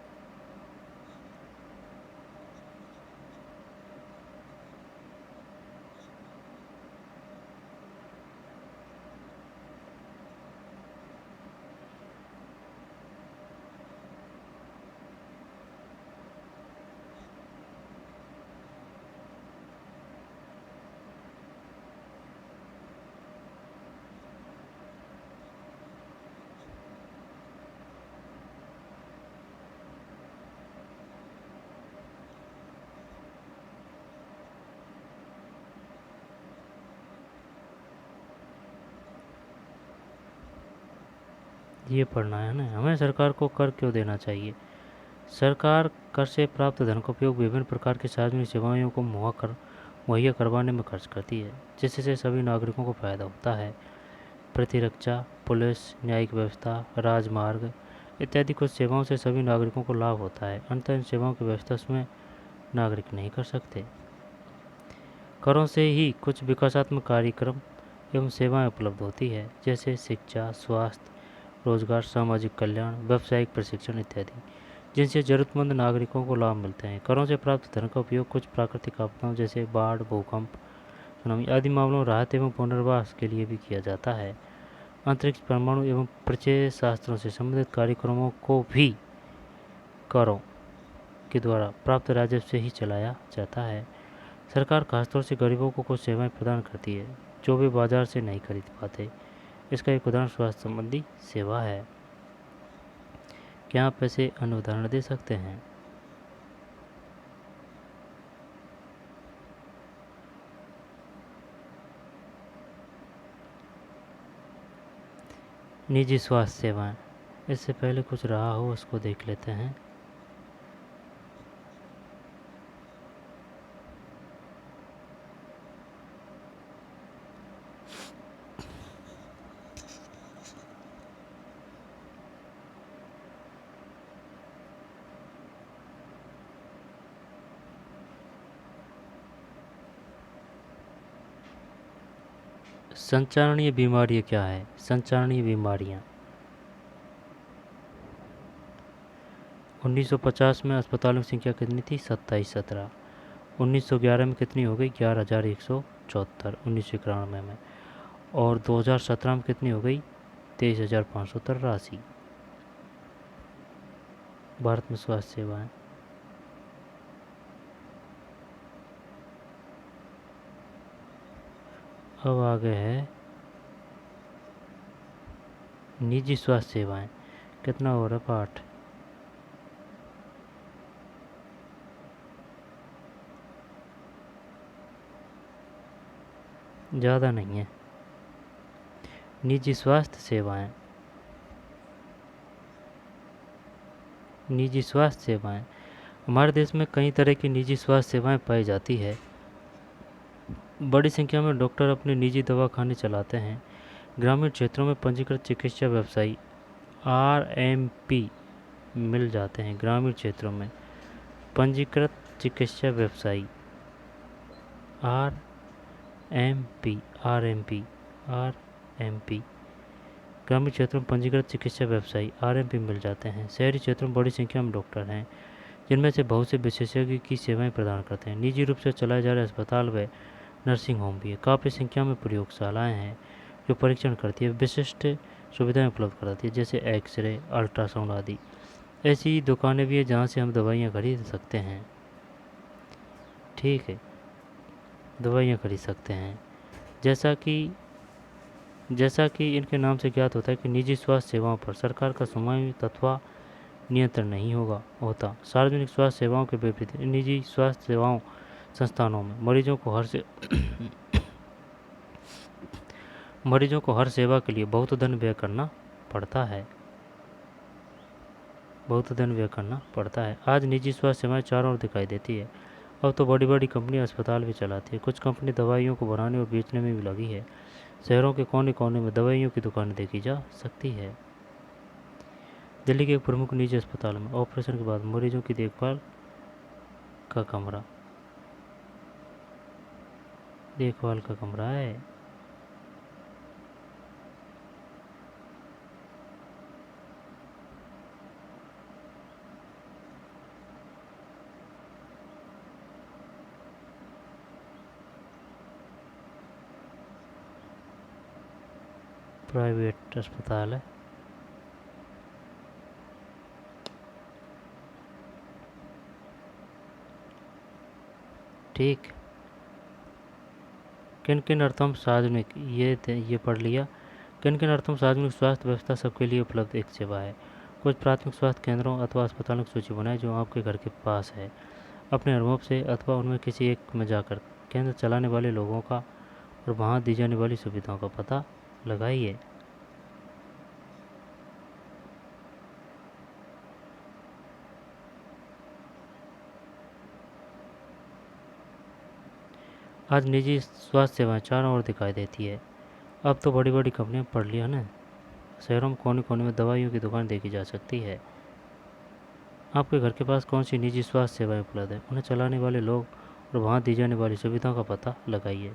ये पढ़ना है ना, हमें सरकार को कर क्यों देना चाहिए। सरकार कर से प्राप्त धन का उपयोग विभिन्न प्रकार की सार्वजनिक सेवाओं को मुहैया करवाने में खर्च करती है, जिससे सभी नागरिकों को फायदा होता है। प्रतिरक्षा, पुलिस, न्यायिक व्यवस्था, राजमार्ग इत्यादि कुछ सेवाओं से सभी नागरिकों को लाभ होता है। अंततः इन सेवाओं की व्यवस्था स्वयं नागरिक नहीं कर सकते। करों से ही कुछ विकासात्मक कार्यक्रम एवं सेवाएं उपलब्ध होती है, जैसे शिक्षा, स्वास्थ्य, रोजगार, सामाजिक कल्याण, व्यावसायिक प्रशिक्षण इत्यादि, जिनसे जरूरतमंद नागरिकों को लाभ मिलते हैं। करों से प्राप्त धन का उपयोग कुछ प्राकृतिक आपदाओं जैसे बाढ़, भूकंप, सुनामी आदि मामलों राहत एवं पुनर्वास के लिए भी किया जाता है। अंतरिक्ष, परमाणु एवं परिचय शास्त्रों से संबंधित कार्यक्रमों को भी करों के द्वारा प्राप्त राजस्व से ही चलाया जाता है। सरकार खासतौर से गरीबों को कुछ सेवाएं प्रदान करती है जो वे बाजार से नहीं खरीद पाते। इसका एक उदाहरण स्वास्थ्य संबंधी सेवा है। क्या आप ऐसे अन्य उदाहरण दे सकते हैं? निजी स्वास्थ्य सेवाएं, इससे पहले कुछ रहा हो उसको देख लेते हैं। संचारणीय बीमारियाँ क्या है? संचारणीय बीमारियाँ 1950 में अस्पतालों की संख्या कितनी थी? 2717। 1911 में कितनी हो गई? 11,174 1991 में। और 2017 में कितनी हो गई? 23,583। भारत में स्वास्थ्य सेवाएं। अब आगे है निजी स्वास्थ्य सेवाएं। कितना हो रहा है पाठ? ज़्यादा नहीं है। निजी स्वास्थ्य सेवाएं, निजी स्वास्थ्य सेवाएं। हमारे देश में कई तरह की निजी स्वास्थ्य सेवाएं पाई जाती है। बड़ी संख्या में डॉक्टर अपने निजी दवाखाने चलाते हैं। ग्रामीण क्षेत्रों में पंजीकृत चिकित्सा व्यवसायी RMP मिल जाते हैं। ग्रामीण क्षेत्रों में पंजीकृत चिकित्सा व्यवसायी RMP ग्रामीण क्षेत्रों में पंजीकृत चिकित्सा व्यवसायी RMP मिल जाते हैं। शहरी क्षेत्रों में बड़ी संख्या में डॉक्टर हैं, जिनमें से बहुत से विशेषज्ञ की सेवाएं प्रदान करते हैं। निजी रूप से चलाए जा रहे अस्पताल व नर्सिंग होम भी है। काफ़ी संख्या में प्रयोगशालाएं हैं जो परीक्षण करती है, विशिष्ट सुविधाएं उपलब्ध कराती है, जैसे एक्सरे, अल्ट्रासाउंड आदि। ऐसी दुकानें भी है जहाँ से हम दवाइयाँ खरीद सकते हैं। ठीक है, दवाइयाँ खरीद सकते हैं। जैसा कि इनके नाम से ज्ञात होता है कि निजी स्वास्थ्य सेवाओं पर सरकार का समायोजित अथवा नियंत्रण नहीं होता। सार्वजनिक स्वास्थ्य सेवाओं के विपरीत निजी स्वास्थ्य सेवाओं संस्थानों में मरीजों को हर सेवा के लिए बहुत धन व्यय करना पड़ता है। आज निजी स्वास्थ्य सेवाएं चारों ओर दिखाई देती है। अब तो बड़ी बड़ी कंपनियां अस्पताल भी चलाती है। कुछ कंपनी दवाइयों को बनाने और बेचने में भी लगी है। शहरों के कोने कोने में दवाइयों की दुकानें देखी जा सकती है। दिल्ली के एक प्रमुख निजी अस्पताल में ऑपरेशन के बाद मरीजों की देखभाल का कमरा है। प्राइवेट अस्पताल है। ठीक, किन किन अर्थों में सार्वजनिक, ये पढ़ लिया। किन किन अर्थों में सार्वजनिक स्वास्थ्य व्यवस्था सबके लिए उपलब्ध एक सेवा है। कुछ प्राथमिक स्वास्थ्य केंद्रों अथवा अस्पतालों की सूची बनाएं जो आपके घर के पास है। अपने अनुभव से अथवा उनमें किसी एक में जाकर केंद्र चलाने वाले लोगों का और वहाँ दी जाने वाली सुविधाओं का पता लगाइए। आज निजी स्वास्थ्य सेवाएं चारों ओर दिखाई देती है। अब तो बड़ी बड़ी कंपनियां पढ़ लिया ना। शहरों में कोने कोने में दवाइयों की दुकान देखी जा सकती है। आपके घर के पास कौन सी निजी स्वास्थ्य सेवाएं उपलब्ध है, उन्हें चलाने वाले लोग और वहाँ दी जाने वाली सुविधाओं का पता लगाइए।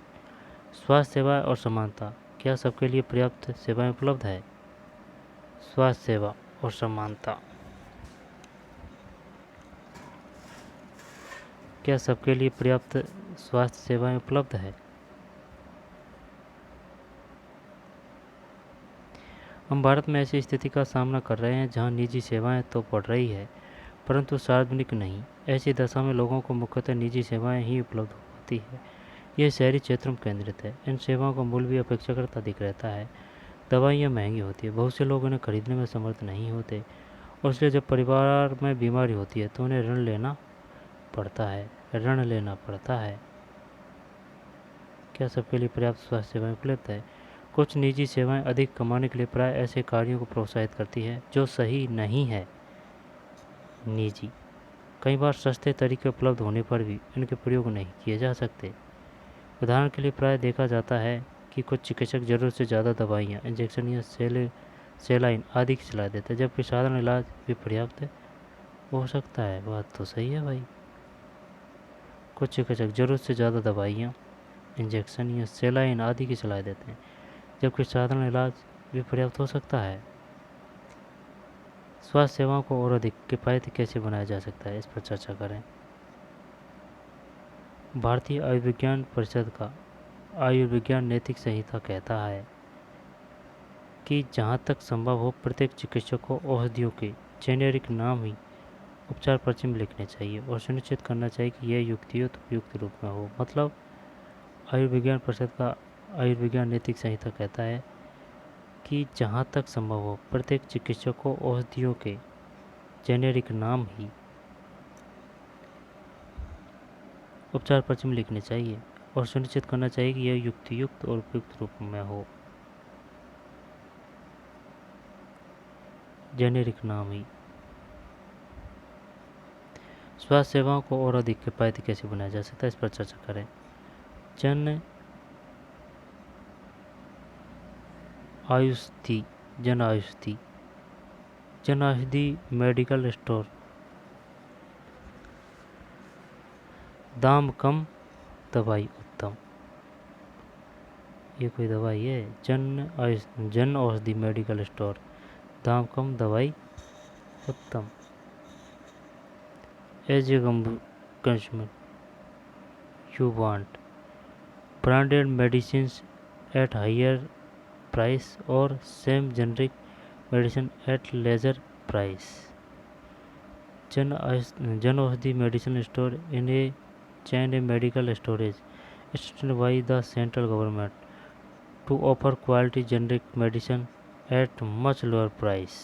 स्वास्थ्य सेवाएं और समानता, क्या सबके लिए पर्याप्त सेवाएं उपलब्ध है? स्वास्थ्य सेवा और समानता, क्या सबके लिए पर्याप्त स्वास्थ्य सेवाएं उपलब्ध है? हम भारत में ऐसी स्थिति का सामना कर रहे हैं जहां निजी सेवाएं तो बढ़ रही है परंतु सार्वजनिक नहीं। ऐसी दशा में लोगों को मुख्यतः निजी सेवाएं ही उपलब्ध होती है। यह शहरी क्षेत्रों में केंद्रित है। इन सेवाओं का मूल्य भी अपेक्षाकृत अधिक रहता है। दवाइयाँ महंगी होती है, बहुत से लोग उन्हें खरीदने में समर्थ नहीं होते और इसलिए जब परिवार में बीमारी होती है तो उन्हें ऋण लेना पड़ता है। क्या सबके लिए पर्याप्त स्वास्थ्य सेवाएं उपलब्ध है? कुछ निजी सेवाएं अधिक कमाने के लिए प्राय ऐसे कार्यों को प्रोत्साहित करती है जो सही नहीं है। निजी कई बार सस्ते तरीके उपलब्ध होने पर भी इनके प्रयोग नहीं किए जा सकते। उदाहरण के लिए प्राय देखा जाता है कि कुछ चिकित्सक जरूरत से ज़्यादा दवाइयाँ, इंजेक्शन या सेलाइन आदि की सलाह देते हैं, जबकि साधारण इलाज भी पर्याप्त हो सकता है। बात तो सही है भाई। कुछ चिकित्सक जरूरत से ज़्यादा दवाइयाँ, इंजेक्शन या सेलाइन आदि की सलाह देते हैं, जबकि साधारण इलाज भी पर्याप्त हो सकता है। स्वास्थ्य सेवाओं को और अधिक किफ़ायती कैसे बनाया जा सकता है, इस पर चर्चा करें। भारतीय आयुर्विज्ञान परिषद का आयुर्विज्ञान नैतिक संहिता कहता है कि जहाँ तक संभव हो प्रत्येक चिकित्सक को औषधियों के जेनेरिक नाम ही उपचार पर्ची में लिखने चाहिए और सुनिश्चित करना चाहिए कि यह युक्तियुक्त उपयुक्त रूप में हो। मतलब आयुर्विज्ञान परिषद का आयुर्विज्ञान नैतिक संहिता कहता है कि जहाँ तक संभव हो प्रत्येक चिकित्सक को औषधियों के जेनेरिक नाम ही उपचार पर्ची में लिखने चाहिए और सुनिश्चित करना चाहिए कि यह युक्तियुक्त और उपयुक्त रूप में हो। जेनेरिक नाम ही। स्वास्थ्य सेवाओं को और अधिक किफ़ायती कैसे बनाया जा सकता है, इस पर चर्चा करें। जन औषधि मेडिकल स्टोर, दाम कम दवाई उत्तम। ये कोई दवाई है? जन औषधि मेडिकल स्टोर, दाम कम दवाई उत्तम। As a consumer you want branded medicine at higher price और same generic medicine at lesser price. Jan Aushadhi medicine store in a chain a medical storage established by the central government to offer quality generic medicine at much lower price.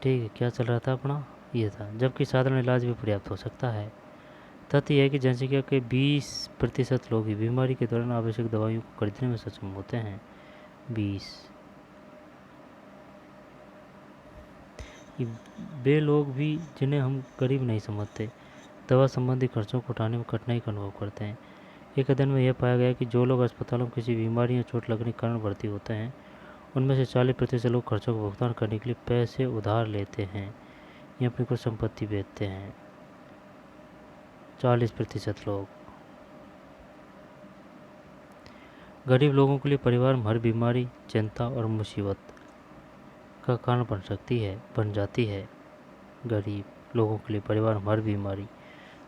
ठीक है, क्या चल रहा था अपना, ये था। जबकि साधारण इलाज भी पर्याप्त हो सकता है। तथ्य यह है कि जनसंख्या के 20% लोग ही बीमारी के दौरान आवश्यक दवाइयों को खरीदने में सक्षम होते हैं। 20 वे लोग भी जिन्हें हम गरीब नहीं समझते दवा संबंधी खर्चों को उठाने में कठिनाई का अनुभव करते हैं। एक अध्ययन में यह पाया गया कि जो लोग अस्पतालों में किसी बीमारी या चोट लगने के कारण भर्ती होते हैं उनमें से 40% लोग खर्चों का भुगतान करने के लिए पैसे उधार लेते हैं या अपनी कोई संपत्ति बेचते हैं। 40% लोग। गरीब लोगों के लिए परिवार में हर बीमारी चिंता और मुसीबत का कारण बन जाती है। गरीब लोगों के लिए परिवार में हर बीमारी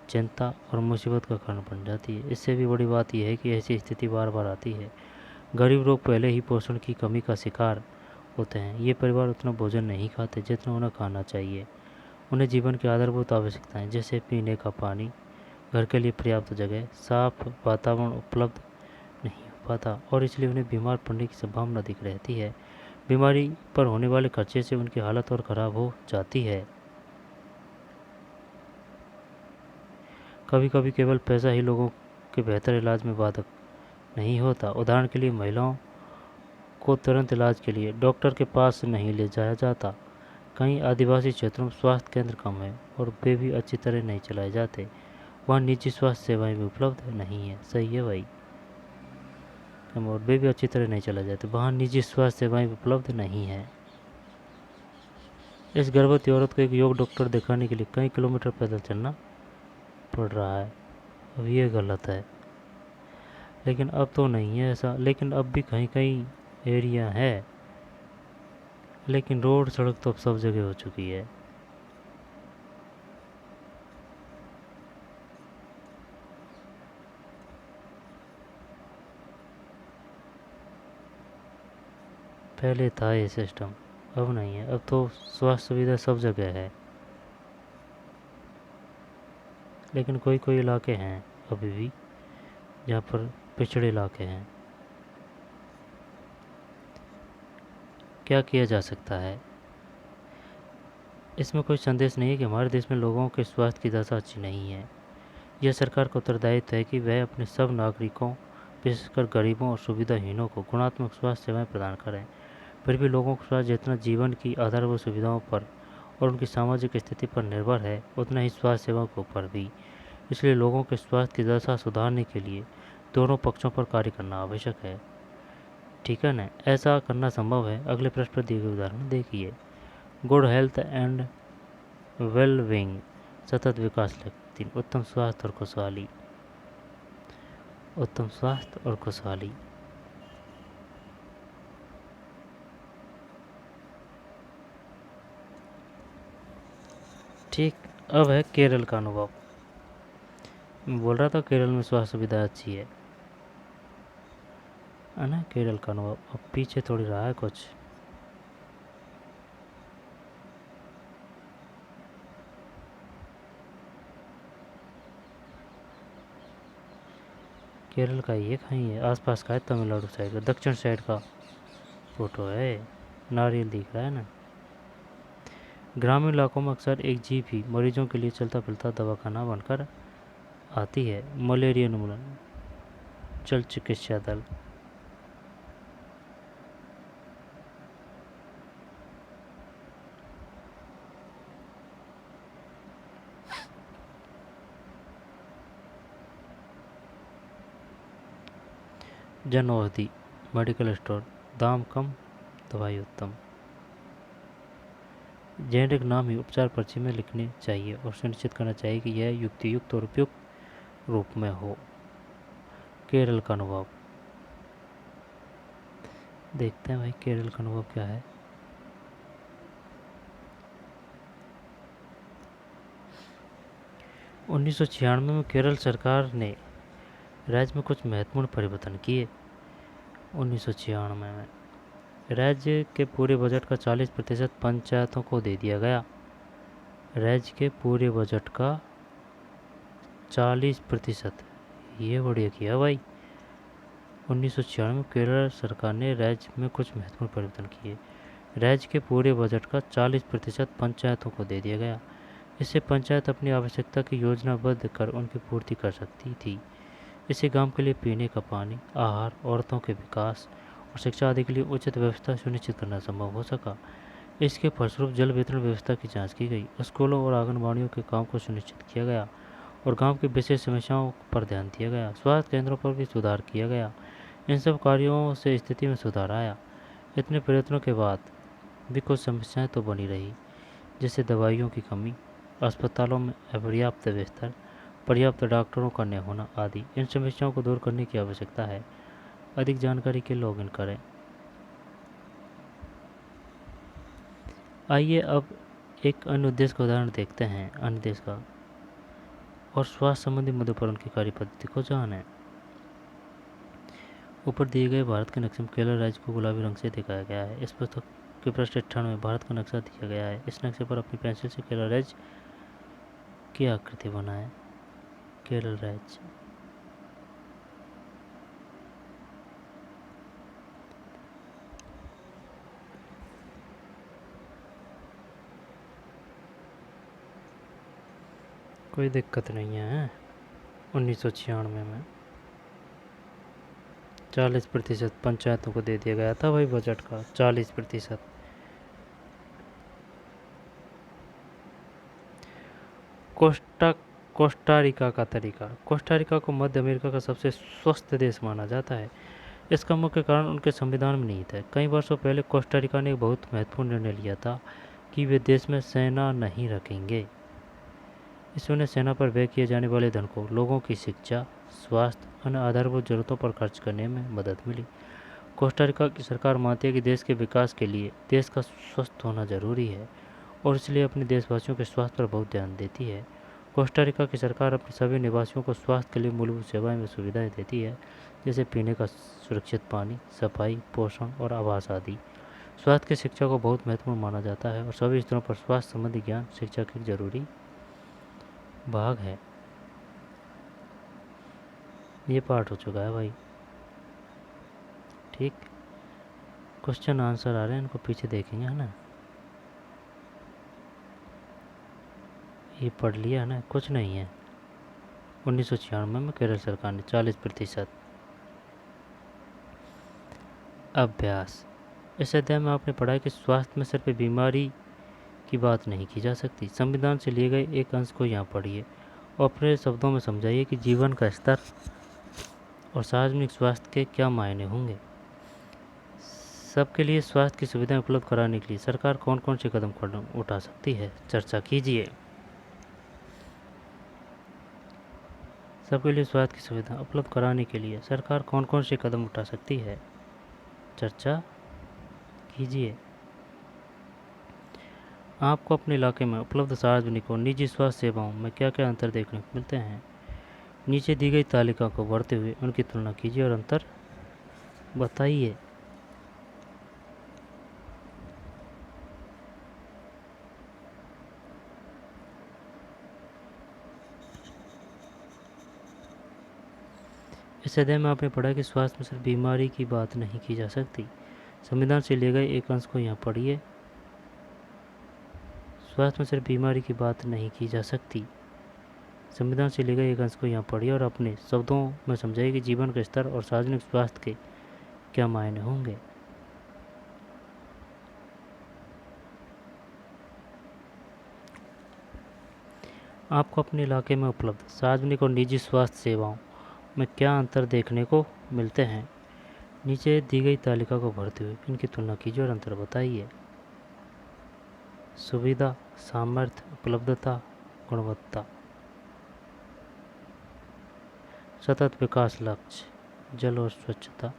चिंता और मुसीबत का कारण बन जाती है। इससे भी बड़ी बात यह है कि ऐसी स्थिति बार बार आती है। गरीब लोग पहले ही पोषण की कमी का शिकार होते हैं। ये परिवार उतना भोजन नहीं खाते जितना उन्हें खाना चाहिए। उन्हें जीवन की आधारभूत आवश्यकताएं जैसे पीने का पानी, घर के लिए पर्याप्त जगह, साफ वातावरण उपलब्ध नहीं हो पाता और इसलिए उन्हें बीमार पड़ने की संभावना अधिक रहती है। बीमारी पर होने वाले खर्चे से उनकी हालत और ख़राब हो जाती है। कभी कभी केवल पैसा ही लोगों के बेहतर इलाज में बाधक नहीं होता। उदाहरण के लिए महिलाओं को तुरंत इलाज के लिए डॉक्टर के पास नहीं ले जाया जाता। कई आदिवासी क्षेत्रों में स्वास्थ्य केंद्र कम है और वे भी अच्छी तरह नहीं चलाए जाते। वहाँ निजी स्वास्थ्य सेवाएं भी उपलब्ध नहीं है। सही है भाई, और वे भी अच्छी तरह नहीं चलाए जाते। वहाँ निजी स्वास्थ्य सेवाएं उपलब्ध नहीं है। इस गर्भवती औरत को एक योग डॉक्टर दिखाने के लिए कई किलोमीटर पैदल चलना पड़ रहा है। अब ये गलत है, लेकिन अब तो नहीं है ऐसा। लेकिन अब भी कहीं कहीं एरिया है, लेकिन रोड सड़क तो अब सब जगह हो चुकी है। पहले था ये सिस्टम, अब नहीं है। अब तो स्वास्थ्य सुविधा सब जगह है, लेकिन कोई कोई इलाके हैं अभी भी जहाँ पर पिछड़े इलाके हैं। क्या किया जा सकता है? इसमें कोई संदेश नहीं है कि हमारे देश में लोगों के स्वास्थ्य की दशा अच्छी नहीं है। यह सरकार का उत्तरदायित्व है कि वह अपने सब नागरिकों, विशेषकर गरीबों और सुविधाहीनों को गुणात्मक स्वास्थ्य सेवाएं प्रदान करें। फिर भी लोगों का स्वास्थ्य जितना जीवन की आधारभूत सुविधाओं पर और उनकी सामाजिक स्थिति पर निर्भर है, उतना ही स्वास्थ्य सेवाओं के ऊपर भी। इसलिए लोगों के स्वास्थ्य की दशा सुधारने के लिए दोनों पक्षों पर कार्य करना आवश्यक है। ठीक है ना? ऐसा करना संभव है। अगले पृष्ठ पर दिए गए उदाहरण देखिए। Good health and well being, सतत विकास 3 उत्तम स्वास्थ्य और खुशहाली। उत्तम स्वास्थ्य और खुशहाली। ठीक, अब है केरल का अनुभव। मैं बोल रहा था केरल में स्वास्थ्य सुविधा अच्छी है ना। केरल का अनुभव अब पीछे थोड़ी रहा है कुछ। केरल का ये कहीं है, आसपास का है, तमिलनाडु साइड का, दक्षिण साइड का फोटो है। नारियल दिख रहा है ना। ग्रामीण इलाकों में अक्सर एक जीप ही मरीजों के लिए चलता फिरता दवाखाना बनकर आती है। मलेरिया उन्मूलन जल चिकित्सा दल। जन औषधि मेडिकल स्टोर, दाम कम, दवाई उत्तम। जेनेरिक नाम ही उपचार पर्ची में लिखने चाहिए और सुनिश्चित करना चाहिए कि यह युक्तियुक्त और उपयुक्त रूप में हो। केरल का अनुभव देखते हैं भाई, केरल का अनुभव क्या है। उन्नीस में केरल सरकार ने राज्य में कुछ महत्वपूर्ण परिवर्तन किए। 1996 में राज्य के पूरे बजट का 40% पंचायतों को दे दिया गया। राज्य के पूरे बजट का 40%, ये बढ़िया किया भाई। 1996 में केरल सरकार ने राज्य में कुछ महत्वपूर्ण परिवर्तन किए। राज्य के पूरे बजट का 40% पंचायतों को दे दिया गया। इससे पंचायत अपनी आवश्यकता की योजनाबद्ध कर उनकी पूर्ति कर सकती थी। इससे गांव के लिए पीने का पानी, आहार, औरतों के विकास और शिक्षा आदि के लिए उचित व्यवस्था सुनिश्चित करना संभव हो सका। इसके फलस्वरूप जल वितरण व्यवस्था की जांच की गई, स्कूलों और आंगनबाड़ियों के काम को सुनिश्चित किया गया और गांव की विशेष समस्याओं पर ध्यान दिया गया। स्वास्थ्य केंद्रों पर भी सुधार किया गया। इन सब कार्यों से स्थिति में सुधार आया। इतने प्रयत्नों के बाद भी कुछ समस्याएं तो बनी रही, जैसे दवाइयों की कमी, अस्पतालों में अपर्याप्त बिस्तर, पर्याप्त डॉक्टरों का न होना आदि। इन समस्याओं को दूर करने की आवश्यकता है। अधिक जानकारी के लिए लॉगिन करें। आइए अब एक अन्य देश का उदाहरण देखते हैं। अन्य देश का और स्वास्थ्य संबंधी मुद्दों पर उनकी कार्य पद्धति को जानें। ऊपर दिए गए भारत के नक्शे में केरल राज्य को गुलाबी रंग से दिखाया गया है। इस पुस्तक के पृष्ठ 58 में भारत का नक्शा दिया गया है। इस नक्शे पर अपनी पेंसिल से केरल राज्य की आकृति बनाएं। केरल राज्य कोई दिक्कत नहीं है। 1996 में 40% पंचायतों को दे दिया गया था भाई बजट का 40%। कोस्टारिका का तरीका। कोस्टारिका को मध्य अमेरिका का सबसे स्वस्थ देश माना जाता है। इसका मुख्य कारण उनके संविधान में निहित है। कई वर्षों पहले कोस्टारिका ने एक बहुत महत्वपूर्ण निर्णय लिया था कि वे देश में सेना नहीं रखेंगे। इससे उन्हें सेना पर व्यय किए जाने वाले धन को लोगों की शिक्षा, स्वास्थ्य, अन्य आधारभूत जरूरतों पर खर्च करने में मदद मिली। कोस्टारिका की सरकार मानती है कि देश के विकास के लिए देश का स्वस्थ होना जरूरी है और इसलिए अपने देशवासियों के स्वास्थ्य पर बहुत ध्यान देती है। कोस्टारिका की सरकार अपने सभी निवासियों को स्वास्थ्य के लिए मूलभूत सेवाएं में सुविधाएं देती है, जैसे पीने का सुरक्षित पानी, सफाई, पोषण और आवास आदि। स्वास्थ्य की शिक्षा को बहुत महत्वपूर्ण माना जाता है और सभी स्तरों पर स्वास्थ्य संबंधी ज्ञान शिक्षा की जरूरी भाग है। ये पार्ट हो चुका है भाई। ठीक, क्वेश्चन आंसर आ रहे हैं, इनको पीछे देखेंगे, है ना। ये पढ़ लिया है ना, कुछ नहीं है। 1996 में केरल सरकार ने 40%। अभ्यास। इस अध्याय में आपने पढ़ा कि स्वास्थ्य में सिर्फ बीमारी की बात नहीं की जा सकती। संविधान से लिए गए एक अंश को यहाँ पढ़िए और अपने शब्दों में समझाइए कि जीवन का स्तर और सार्वजनिक स्वास्थ्य के क्या मायने होंगे। सबके लिए स्वास्थ्य की सुविधाएं उपलब्ध कराने के लिए सरकार कौन कौन से कदम उठा सकती है, चर्चा कीजिए। सबके लिए स्वास्थ्य की सुविधा उपलब्ध कराने के लिए सरकार कौन कौन से कदम उठा सकती है? चर्चा कीजिए। आपको अपने इलाके में उपलब्ध सार्वजनिक और निजी स्वास्थ्य सेवाओं में क्या क्या अंतर देखने को मिलते हैं? नीचे दी गई तालिका को भरते हुए उनकी तुलना कीजिए और अंतर बताइए। इस अध्याय में आपने पढ़ा कि स्वास्थ्य में सिर्फ बीमारी की बात नहीं की जा सकती। संविधान से लिए गए एक अंश को यहाँ पढ़िए। स्वास्थ्य में सिर्फ बीमारी की बात नहीं की जा सकती। संविधान से लिए गए एक अंश को यहाँ पढ़िए और अपने शब्दों में समझाइए कि जीवन का स्तर और सार्वजनिक स्वास्थ्य के क्या मायने होंगे। आपको अपने इलाके में उपलब्ध सार्वजनिक और निजी स्वास्थ्य सेवाओं में क्या अंतर देखने को मिलते हैं? नीचे दी गई तालिका को भरते हुए इनकी तुलना कीजिए और अंतर बताइए। सुविधा, सामर्थ्य, उपलब्धता, गुणवत्ता। सतत विकास लक्ष्य, जल और स्वच्छता।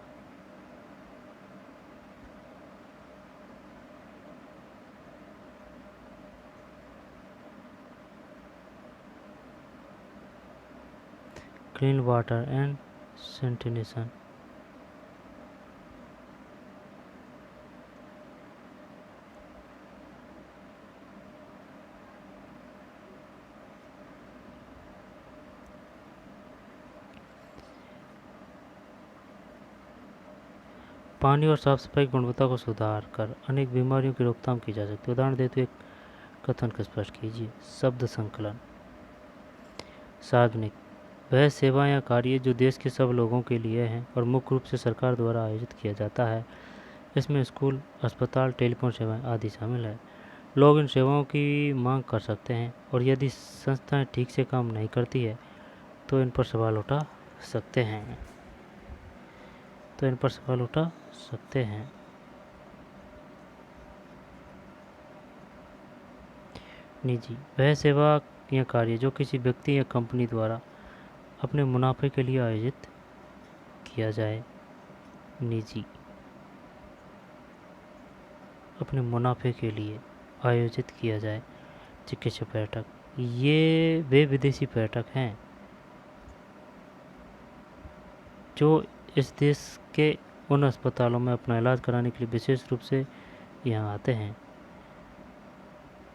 Clean water and sanitation. पानी और साफ सफाई की गुणवत्ता को सुधार कर अनेक बीमारियों की रोकथाम की जा सकती है। उदाहरण देते हुए कथन को स्पष्ट कीजिए। शब्द संकलन। सार्वजनिक वह सेवा या कार्य जो देश के सब लोगों के लिए हैं और मुख्य रूप से सरकार द्वारा आयोजित किया जाता है। इसमें स्कूल, अस्पताल, टेलीफोन सेवाएं आदि शामिल है। लोग इन सेवाओं की मांग कर सकते हैं और यदि संस्थाएं ठीक से काम नहीं करती है तो इन पर सवाल उठा सकते हैं। निजी वह सेवा या कार्य जो किसी व्यक्ति या कंपनी द्वारा अपने मुनाफे के लिए आयोजित किया जाए। निजी अपने मुनाफे के लिए आयोजित किया जाए। चिकित्सा पर्यटक ये वे विदेशी पर्यटक हैं जो इस देश के उन अस्पतालों में अपना इलाज कराने के लिए विशेष रूप से यहाँ आते हैं।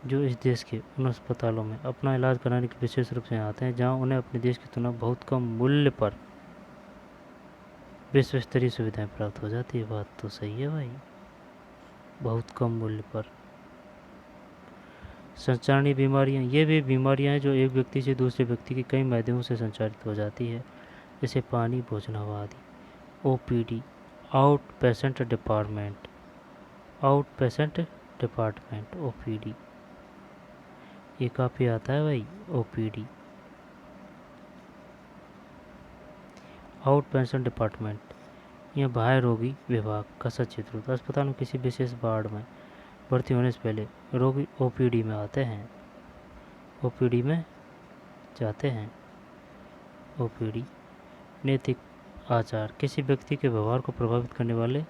जो इस देश के उन अस्पतालों में अपना इलाज कराने के लिए विशेष रूप से यहाँ आते हैं जहाँ उन्हें अपने देश की तुलना बहुत कम मूल्य पर विश्व स्तरीय सुविधाएं प्राप्त हो जाती है। बात तो सही है भाई, बहुत कम मूल्य पर। संचारणीय बीमारियां ये वे बीमारियां हैं जो एक व्यक्ति से दूसरे व्यक्ति के कई माध्यमों से संचारित हो जाती है, जैसे पानी, भोजन, हवा आदि। OPD out patient department. OPD ये काफ़ी आता है भाई। ओपीडी आउट पेशेंट डिपार्टमेंट यह बाह्य रोगी विभाग का सचित्र होता है। अस्पताल में किसी विशेष वार्ड में भर्ती होने से पहले रोगी ओपीडी में आते हैं, ओपीडी में जाते हैं। ओपीडी नैतिक आचार किसी व्यक्ति के व्यवहार को प्रभावित करने वाले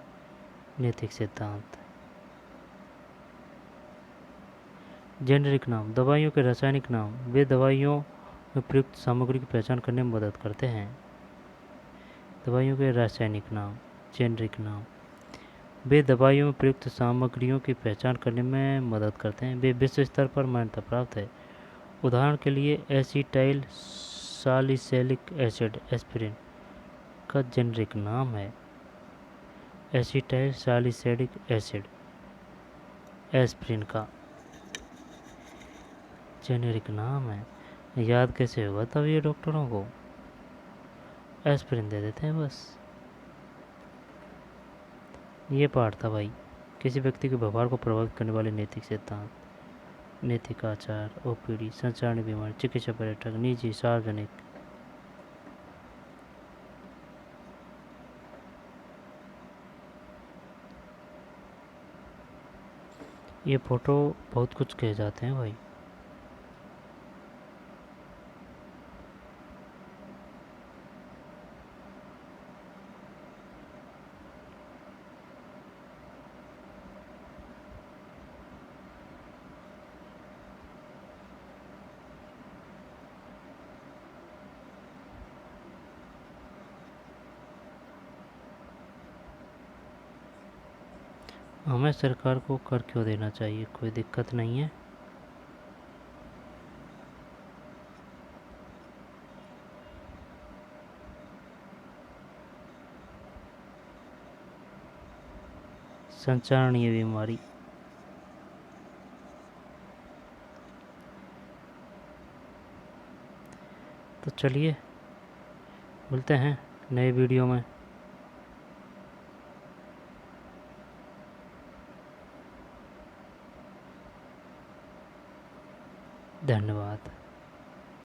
नैतिक सिद्धांत। जेनेरिक नाम दवाइयों के रासायनिक नाम वे दवाइयों में प्रयुक्त सामग्री की पहचान करने में मदद करते हैं। दवाइयों के रासायनिक नाम जेनेरिक नाम वे दवाइयों में प्रयुक्त सामग्रियों की पहचान करने में मदद करते हैं। वे विश्व स्तर पर मान्यता प्राप्त है। उदाहरण के लिए एसिटाइल सालिसिलिक एसिड एस्पिरिन का जेनेरिक नाम है। एसिटाइल सालिसिलिक एसिड एस्पिरिन का जेनेरिक नाम है। याद कैसे होगा तब ये डॉक्टरों को? एस्पिरिन दे देते हैं बस। ये पार्ट था भाई, किसी व्यक्ति के व्यवहार को प्रभावित करने वाले नैतिक सिद्धांत, नैतिक आचार, ओपीडी, संचारणीय बीमारी, चिकित्सा पर्यटक, निजी, सार्वजनिक। ये फोटो बहुत कुछ कह जाते हैं भाई। हमें सरकार को कर क्यों देना चाहिए, कोई दिक्कत नहीं है। संचारणीय बीमारी। तो चलिए मिलते हैं नए वीडियो में। धन्यवाद।